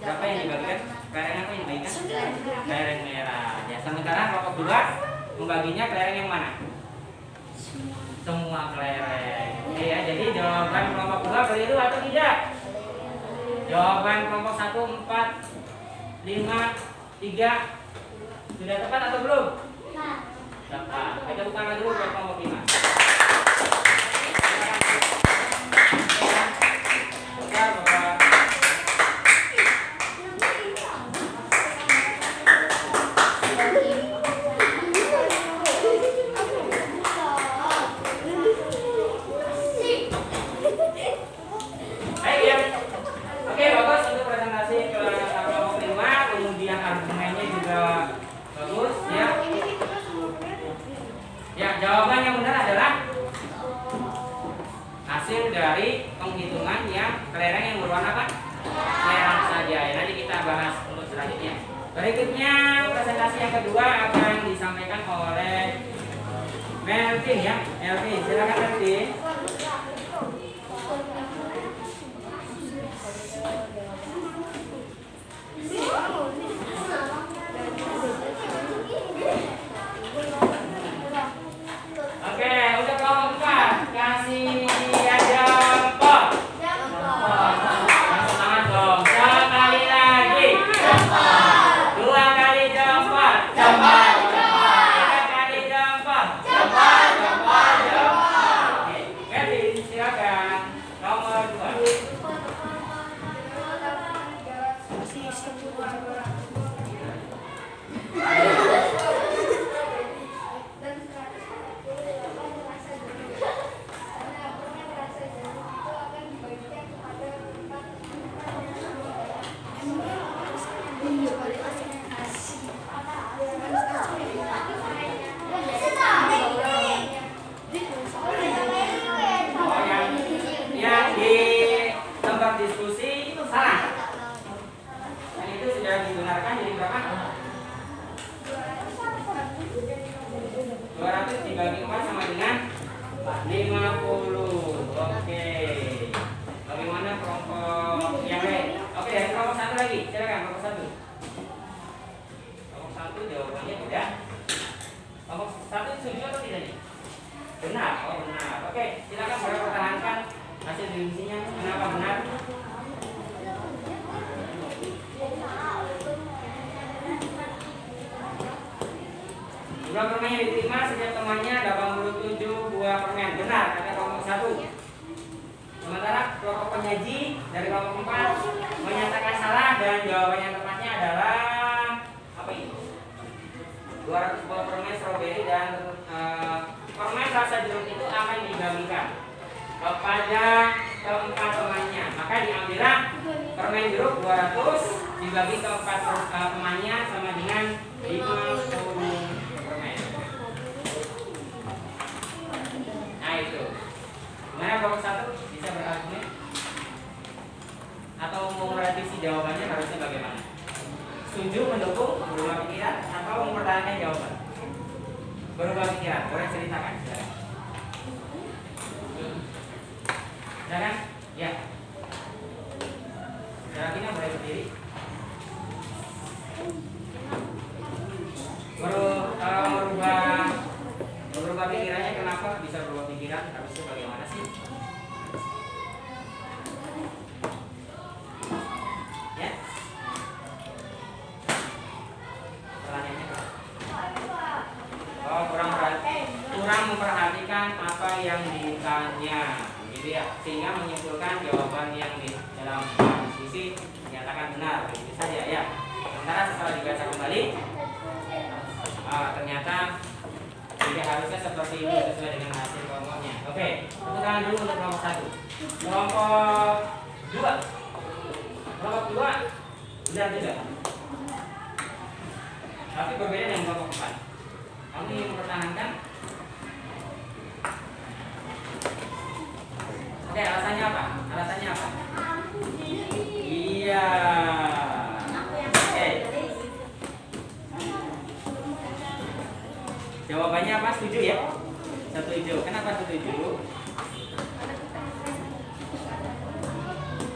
Berapa yang dibagikan? Kelereng apa yang dibagikan? Kelereng merah. Ya, sementara kelompok 2 membaginya kelereng yang mana? Semua kelereng. Oke ya, jadi jawaban kelompok 2 keliru atau tidak? Jawaban kelompok 1 4, 5, 3, Sudah tepat atau belum? Tepat. Kita buka dulu buat kelompok 5. Bentar, Bapak. Baik ya. Oke, bagus untuk presentasi ke kelompok 5, kemudian argumennya juga bagus ya. Ya, jawaban yang benar adalah hasil dari penghitungan yang kelereng yang berwarna apa? Merah saja. Ya, nanti kita bahas untuk selanjutnya. Berikutnya presentasi yang kedua akan disampaikan oleh Melvin ya. Melvin, silakan Melvin. Oke, untuk kelompok 4 kasih jempol. Semangat dong. Sekali lagi. Dua kali jempol. Tiga kali jempol. Oke, Melvin silakan. Nomor 2. Oh, yang di tempat diskusi itu salah. Yang itu sudah dibenarkan jadi berapa? 200 dibagi 4 sama dengan 50. Oke. Bagaimana kelompok yang lain? Oke, dari kelompok 1 lagi. Silakan kelompok 1. Kelompok 1 jawabannya tidak. Kelompok 1 setuju atau tidak nih? Benar. Oh, benar. Oke, silakan pertahankan hasil diskusinya. Kenapa benar? Jumlah permen yang diterima setiap temannya 87 buah permen. Benar, kata kelompok 1. Sementara kelompok penyaji dari kelompok 4 menyatakan salah dan jawaban yang tepatnya adalah apa itu? 200 buah permen stroberi dan permen rasa jeruk itu akan dibagikan kepada keempat temannya. Maka diambillah permen jeruk 200 dibagi ke 4 temannya sama dengan 50 permen. Nah itu. Gimana kelompok 1 bisa berargumen? Atau mau merevisi jawabannya harusnya bagaimana? Setuju, mendukung, berubah pikiran, atau mempertahankan jawaban? Berubah pikiran, boleh ceritakan. Silakan. Ya. Jaraknya boleh berdiri. Berubah pikirannya kenapa bisa berubah pikiran? Harusnya bagaimana sih? Ya. Pertanyaannya apa? Oh, kurang memperhatikan apa yang ditanya, gitu ya, sehingga menyimpulkan jawaban yang di dalam diskusi dinyatakan benar, begitu saja ya. Sementara setelah dibaca kembali, ternyata tidak harusnya seperti ini sesuai dengan hasil kelompoknya. Oke, tepuk tangan dulu untuk kelompok 1. Kelompok 2. Kelompok 2 benar juga. Tapi berbeda dengan kelompok 4. Kamu ingin mempertahankan? Oke, alasannya apa? Alasannya apa? Iya. Oke. Jawabannya apa? Setuju ya? Setuju. Kenapa setuju?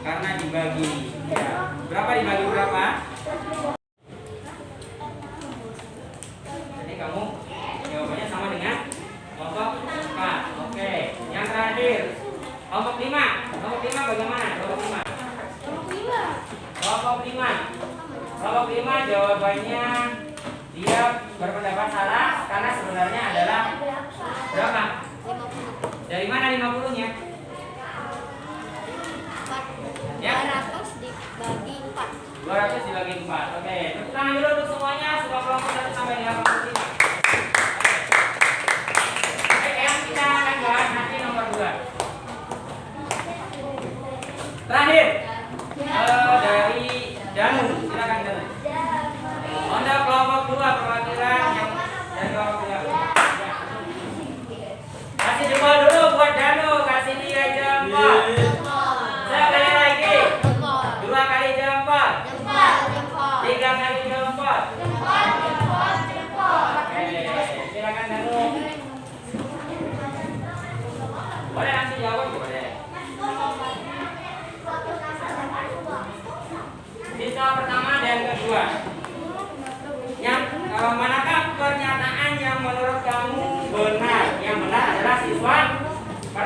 Karena dibagi. Ya. Berapa dibagi berapa? Jadi kamu jawabannya sama dengan kelompok 4. Oke. Yang terakhir, kelompok 5. Kelompok 5 bagaimana? Kelompok 5. Kelompok 5 jawabannya dia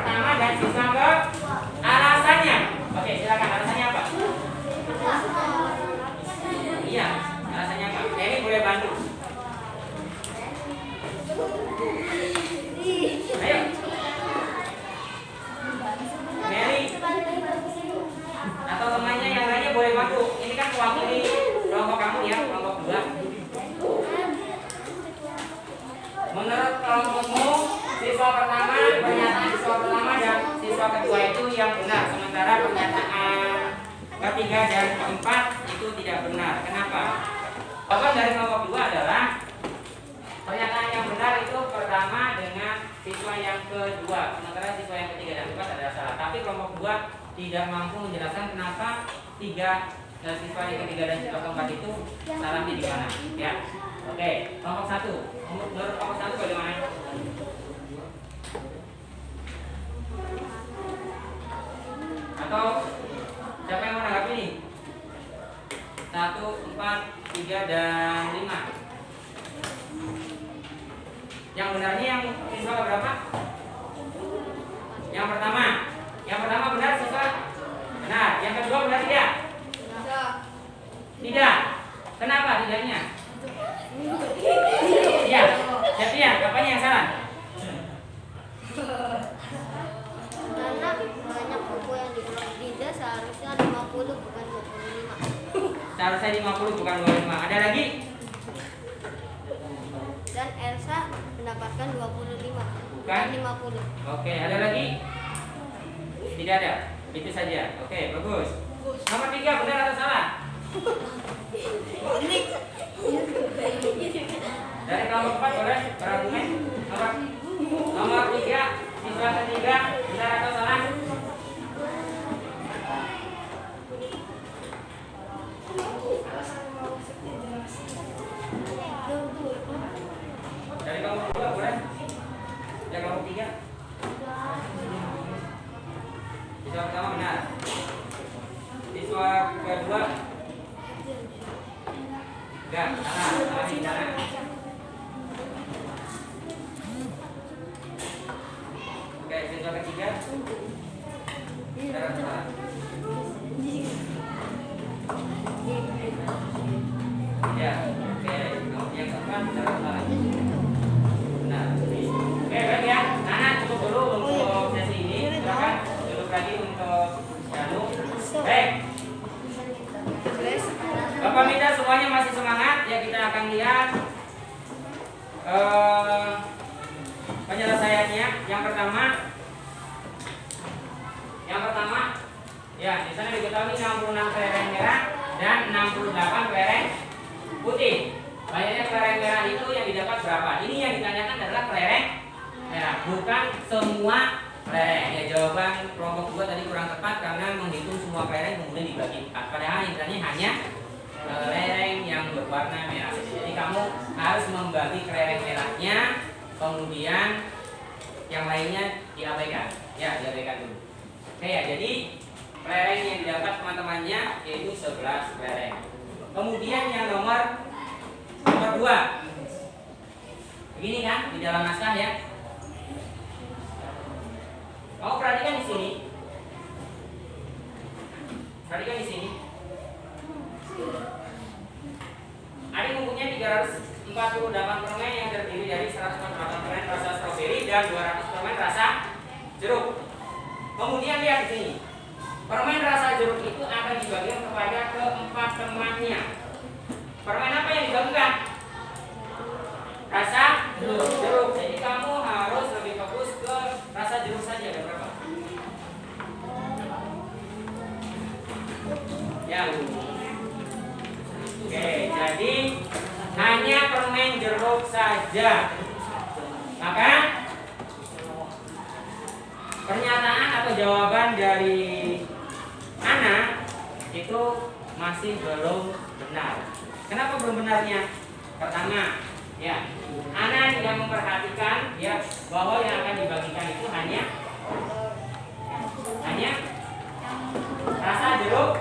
pertama dan siswa ke alasannya. Oke, silakan, alasannya apa? Iya, alasannya apa? Ini boleh bantu. Ayo. Mary atau temannya yang lainnya boleh bantu. Ini kan mewakili kelompok kamu ya, kelompok 2. Menurut kelompokmu, siswa pertama, pernyataan siswa pertama dan siswa kedua itu yang benar, sementara pernyataan ketiga dan keempat itu tidak benar. Kenapa? Jawaban dari kelompok 2 adalah pernyataan yang benar itu pertama dengan siswa yang kedua, sementara siswa yang ketiga dan keempat adalah salah. Tapi kelompok 2 tidak mampu menjelaskan kenapa siswa yang ketiga dan siswa keempat itu salahnya di mana. Ya, oke. Kelompok 1, menurut kelompok 1 bagaimana? Atau siapa yang mau menanggapi ini? 1, 4, 3 dan 5. Yang benarnya yang siswa berapa? Yang pertama benar siswa benar. Yang kedua benar tidak? Tidak. Kenapa tidaknya? Ya, Septia, apanya yang salah? Karena banyak buku yang tidak seharusnya 50 bukan 25. Seharusnya 50 bukan 25. Ada lagi? Dan Elsa mendapatkan 25 Bukan 50. Oke, ada lagi? Tidak ada. Itu saja. Oke, bagus. Nomor 3 benar atau salah? Dari kelompok 4 boleh berargumen. Nomor 3, siswa ketiga benar atau salah? Dari kelompok 2 boleh? Dari kelompok 3? Siswa pertama benar. Siswa kedua enggak, salah di sana. Oke, siswa ketiga benar atau salah? Ya, oke. Yang keempat benar atau salah? Benar. Oke, baik ya. Nana cukup dulu untuk sesi ini. Silakan duduk lagi untuk Danu. Baik. Bapak minta semuanya masih semangat ya, kita akan lihat penyelesaiannya. Yang pertama ya, di sana diketahui 66 kelereng merah dan 68 kelereng putih. Banyaknya kelereng merah itu yang didapat berapa? Ini yang ditanyakan adalah kelereng merah, bukan semua kelereng. Ya, jawaban kelompok 2 tadi kurang tepat karena menghitung semua kelereng kemudian dibagi 4. Padahal yang tadi hanya kelereng yang berwarna merah. Jadi kamu harus membagi kelereng merahnya, kemudian yang lainnya diabaikan. Ya, diabaikan dulu. Oke ya, jadi kelereng yang didapat teman-temannya yaitu 11 kelereng. Kemudian yang nomor 2. Begini kan di dalam naskah ya. Kamu perhatikan di sini. Perhatikan di sini. Ada mempunyai 348 permen yang terdiri dari 148 permen rasa stroberi dan 200 permen rasa jeruk. Kemudian lihat di sini. Permen rasa jeruk itu akan dibagikan kepada keempat temannya. Permen apa yang dibagikan? Rasa jeruk. Jadi kamu harus lebih fokus ke rasa jeruk saja. Ada berapa? Ya. Oke, jadi hanya permen jeruk saja. Maka pernyataan atau jawaban dari Ana itu masih belum benar. Kenapa belum benarnya? Pertama, ya, Ana tidak memperhatikan ya bahwa yang akan dibagikan itu hanya rasa jeruk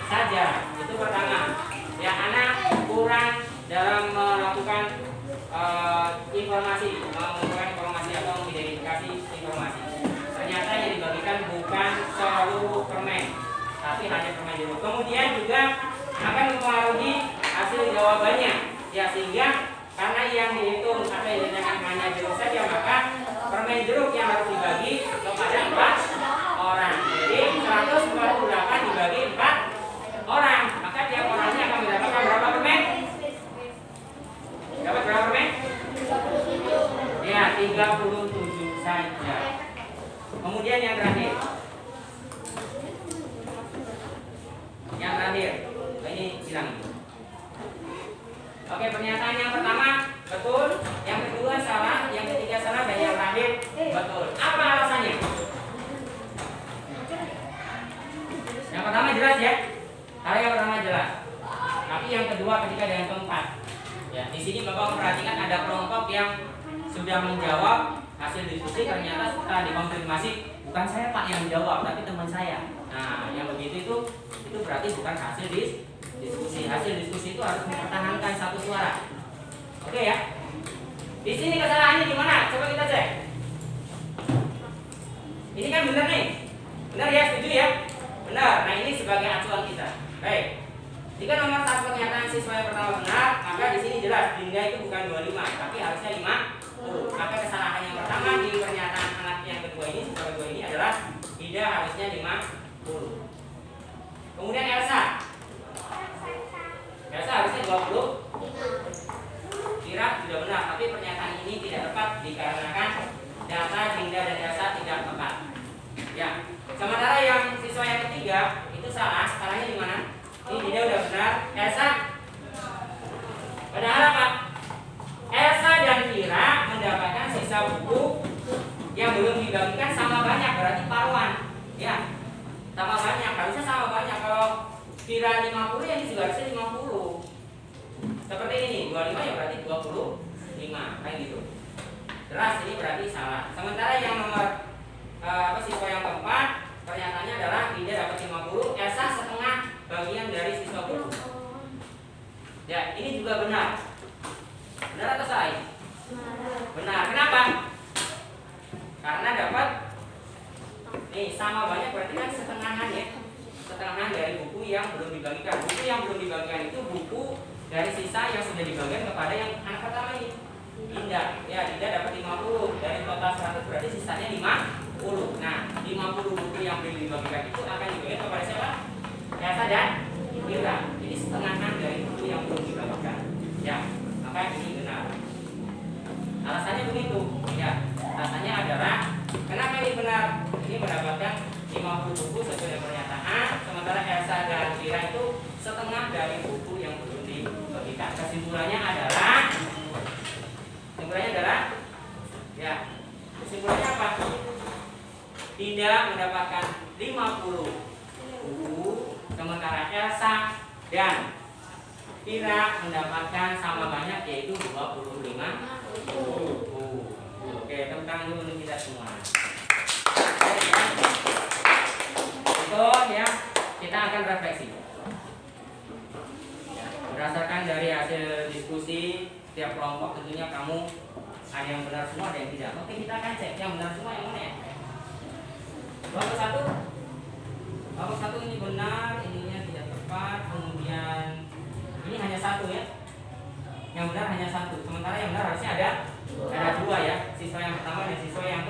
saja. Itu pertama. Ya, Ana kurang dalam melakukan mengumpulkan informasi atau mengidentifikasi informasi. Ternyata tapi hanya permain jeruk. Kemudian juga akan mempengaruhi hasil jawabannya. Ya, sehingga karena yang dihitung atau yang ditanyakan hanya jeruk saja, maka permen jeruk yang harus dibagi kepada 4 orang. Jadi 148 dibagi 4 orang, maka tiap orangnya akan mendapatkan berapa permen? Dapat berapa permen? Ya, 37 saja. Kemudian yang terakhir. Yang terakhir. Ini silang. Oke, pernyataan yang pertama betul, yang kedua salah, yang ketiga salah, dan yang terakhir betul. Apa alasannya? Yang pertama jelas ya. Kalau yang pertama jelas. Tapi yang kedua, ketiga, dan yang keempat. Ya, di sini Bapak memperhatikan ada kelompok yang sudah menjawab hasil diskusi, ternyata setelah dikonfirmasi bukan saya Pak yang menjawab, tapi teman saya. Nah, yang begitu itu berarti bukan hasil diskusi. Hasil diskusi itu harus mempertahankan satu suara. Oke ya. Di sini kesalahannya di mana? Coba kita cek. Ini kan benar nih. Benar ya, setuju ya? Benar. Nah, ini sebagai acuan kita. Baik. Jika nomor 1 pernyataan siswa yang pertama benar, maka di sini jelas Dinda itu bukan 25, tapi harusnya 50. Maka kesalahan yang pertama di pernyataan anak yang kedua ini, siswa kedua ini adalah Dinda harusnya 50. Kemudian Elsa harusnya 20. Kira sudah benar, tapi pernyataan ini tidak tepat dikarenakan data Dinda dan Elsa tidak tepat. Ya. Sementara yang siswa yang ketiga itu salah. Salahnya di mana? Ini Dinda udah benar. Elsa padahal apa? Elsa dan Kira mendapatkan sisa buku yang belum dibagikan sama banyak, berarti paruan. Ya. Sama banyak, harusnya sama banyak. Kalau Kira 50, yang ini juga harusnya 50. Seperti ini, 25 ya berarti 25, kayak gitu. Jelas ini berarti salah. Sementara yang nomor siswa yang keempat, pernyataannya adalah Dinda dapat 50, Elsa setengah bagian dari siswa buku. Ya, ini juga benar. Benar atau salah? Benar. Kenapa? Karena dapat nih sama banyak, berarti kan setengahan ya. Setengahan dari buku yang belum dibagikan. Buku yang belum dibagikan itu buku dari sisa yang sudah dibagikan kepada yang anak pertama ini. Dinda, ya Dinda dapat 50 dari total 100, berarti sisanya 50. Nah, 50 buku yang belum dibagikan itu akan dibagikan kepada siapa? Elsa dan Kira. Jadi setengahan dari buku yang belum dibagikan. Ya, maka ini benar. Alasannya begitu. Ya, alasannya adalah kenapa ini benar? Ini mendapatkan 50 buku sesuai dengan pernyataan, sementara Elsa dan Kira itu setengah dari buku yang belum dibagikan. Kesimpulannya adalah ya, kesimpulannya apa? Dinda mendapatkan 50 buku, sementara Elsa dan Kira mendapatkan sama banyak, yaitu 25 buku. Oke, tepuk tangan dulu untuk kita semua. Betul ya, kita akan refleksi. Berdasarkan dari hasil diskusi setiap kelompok, tentunya kamu ada yang benar semua, ada yang tidak. Oke, kita akan cek yang benar semua yang mana ya. Kelompok 1 ini benar, ininya tidak tepat. Kemudian ini hanya 1 ya. Yang benar hanya 1. Sementara yang benar harusnya ada 2 ya. Siswa yang pertama dan siswa yang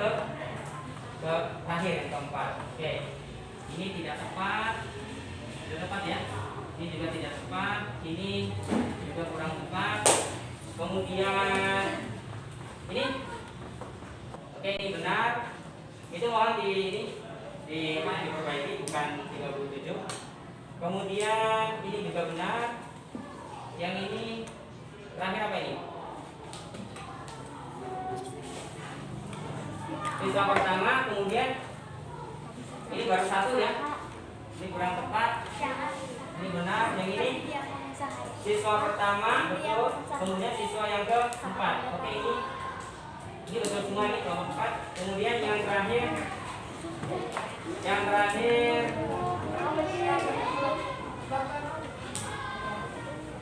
terakhir, yang keempat. Oke. Ini tidak tepat. Tidak tepat ya. Ini juga tidak tepat. Ini juga kurang tepat. Kemudian ini oke, ini benar. Itu mohon diperbaiki, bukan 37. Kemudian ini juga benar. Yang ini terakhir apa ini? Siswa pertama, kemudian ini baru 1 ya. Ini kurang tepat. Ini benar. Yang ini siswa pertama, betul. Kemudian siswa yang keempat. Oke, ini betul semua, ini kelompok 4. Kemudian yang terakhir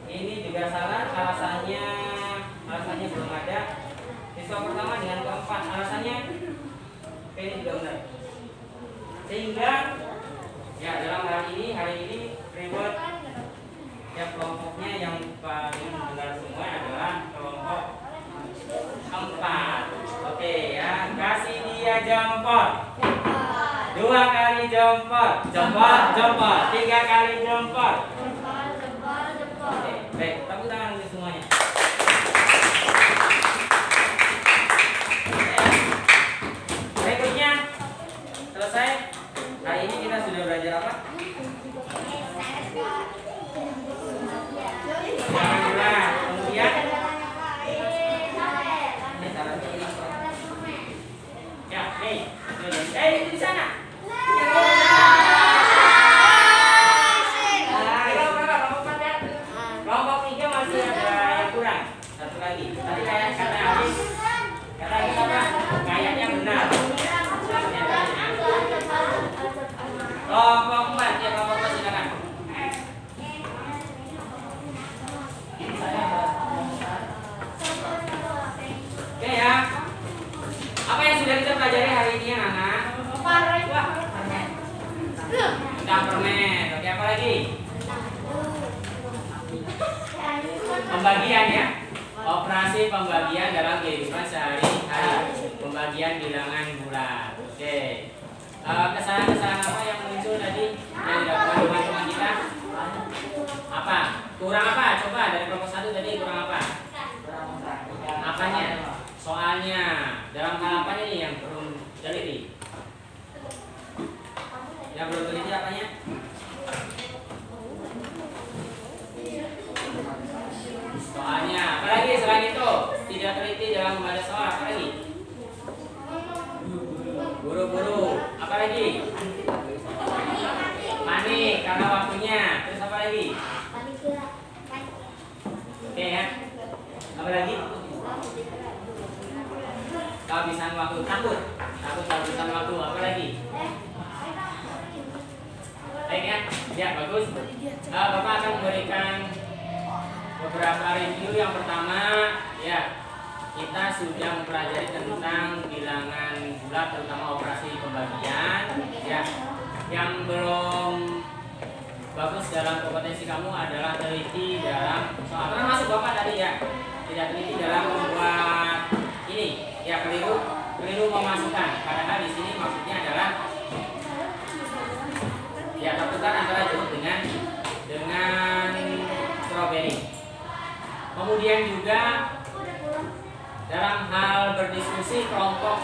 ini juga salah. Alasannya belum ada. Siswa pertama dengan keempat, alasannya ini juga benar. Sehingga ya dalam hal hari ini reward yang kelompoknya yang paling benar semua adalah kelompok 4. Oke ya, kasih dia jempol. 2 kali jempol, jempol, jempol. 3 kali jempol. Oke, baik, tepuk tangan untuk semuanya. Berikutnya selesai. Hari ini kita sudah belajar apa? Bulan. Kemudian ya, nih, di sana. Kelompok 3 masih ada yang kurang. Satu lagi. Tadi kayak kata habis apa? Kayaknya benar. Kelompok 4 ya, kelompok 4 silakan. Oke ya. Apa yang sudah kita pelajari hari ini anak-anak? Tentang permen. Oke, apa lagi? Pembagian ya. Operasi pembagian dalam kehidupan sehari-hari. Pembagian bilangan bulat. Oke. Kesalahan-kesalahan apa yang muncul tadi yang dilakukan teman-teman kita? Apa? Kurang apa? Coba dari kelompok 1 tadi kurang apa? Apanya? Soalnya. Dalam hal apanya nih yang belum teliti? Yang belum teliti apanya? Soalnya. Apalagi selain itu? Tidak teliti dalam membaca soal. Apa lagi? Buru-buru. Apa lagi? Panik karena waktunya. Terus apa lagi? Oke ya. Apa lagi? Kehabisan waktu. Takut kehabisan waktu. Apa lagi? Baik ya. Ya, bagus. Bapak akan memberikan beberapa review. Yang pertama, ya, kita sudah mempelajari tentang bilangan bulat, terutama operasi pembagian. Ya, yang belum bagus dalam kompetensi kamu adalah teliti dalam soal. Termasuk Bapak tadi ya, tidak teliti dalam membuat ini. Ya, keliru memasukkan. Padahal di sini maksudnya adalah ya pertukar antara jeruk dengan strawberry. Kemudian juga dalam hal berdiskusi kelompok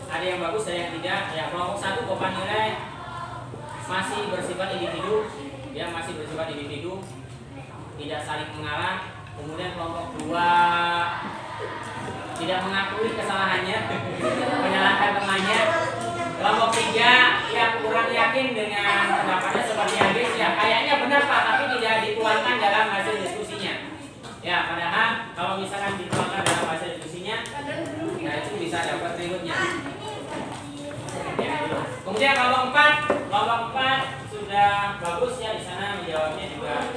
ada yang bagus, ada yang tidak. Ya, kelompok 1 beban nilai masih bersifat individu, dia masih bersifat individu, tidak saling mengalah. Kemudian kelompok 2 tidak mengakui kesalahannya, menyalahkan temannya. Kelompok 3 yang kurang yakin dengan pendapatnya seperti Agis, ya kayaknya benar Pak, tapi tidak dituangkan dalam hasil diskusinya. Ya, padahal kalau misalkan dituangkan dalam hasil diskusinya, ya itu bisa dapat rewardnya. Ya, gitu. Kemudian kelompok 4 sudah bagus ya, di sana menjawabnya juga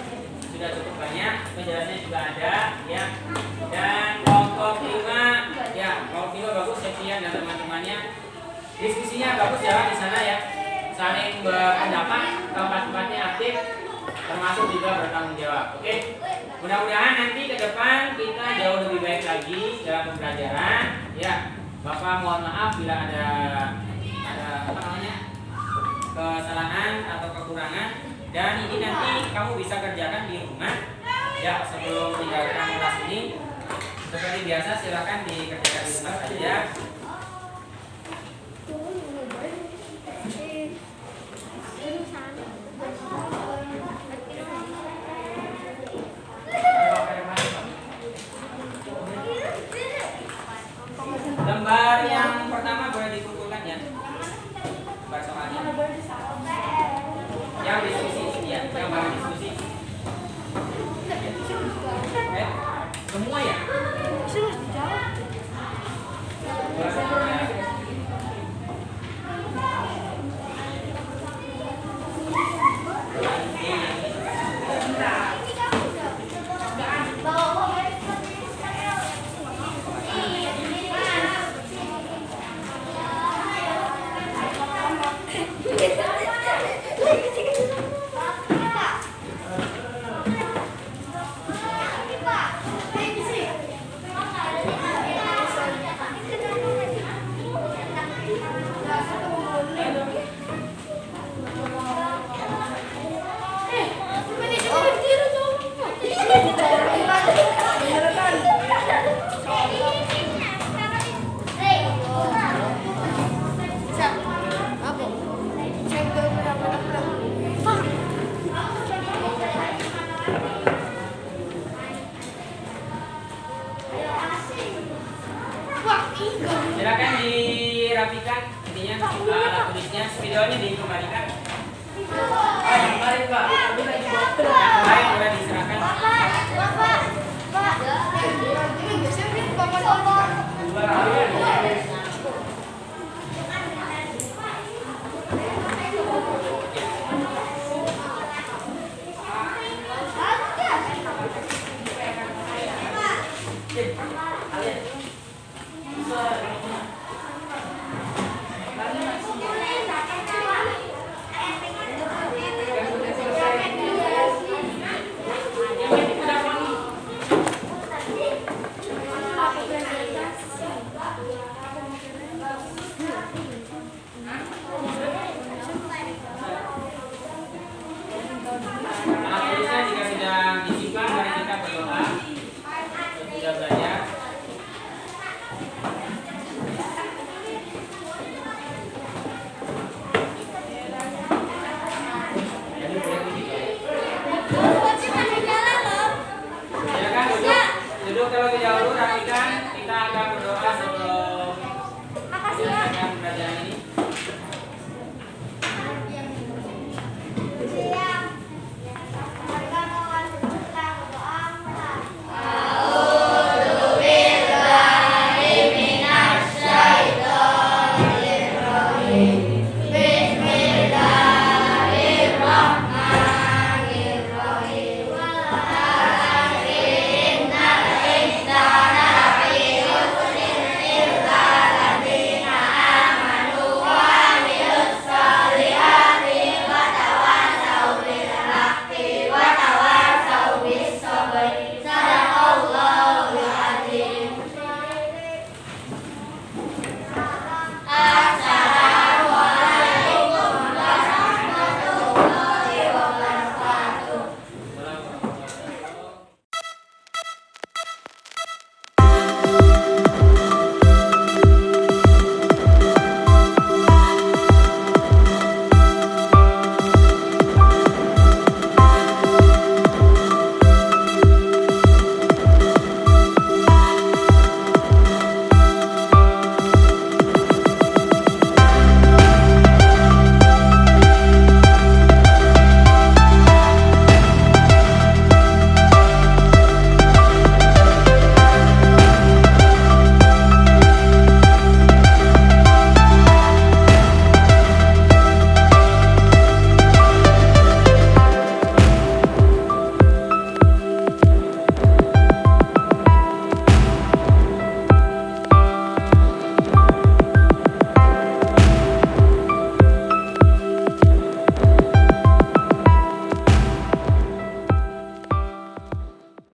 sudah cukup banyak, penjelasannya juga ada ya. Dan kelompok 5 ya, kelompok 5 bagus, Septian dan teman-temannya diskusinya bagus jalan di sana ya, saling berpendapat, keempat-empatnya aktif, termasuk juga bertanggung jawab. Oke, mudah-mudahan nanti ke depan kita jauh lebih baik lagi dalam pembelajaran ya. Bapak mohon maaf bila ada apa namanya kesalahan atau kekurangan, dan ini nanti kamu bisa kerjakan di rumah ya. Sebelum meninggalkan kelas ini, seperti biasa silakan dikerjakan di rumah saja. Lembar yang pertama boleh dikumpulkan ya, lembar soalnya. Yang diskusi ya, yang baru diskusi. Semua ya? Silakan dirapikan intinya alat tulisnya, spidolnya dikembalikan. Kemarin Pak, tapi lagi dokter. Kemarin sudah diserahkan. Bapak, Pak. Ini biasanya bangun. Dua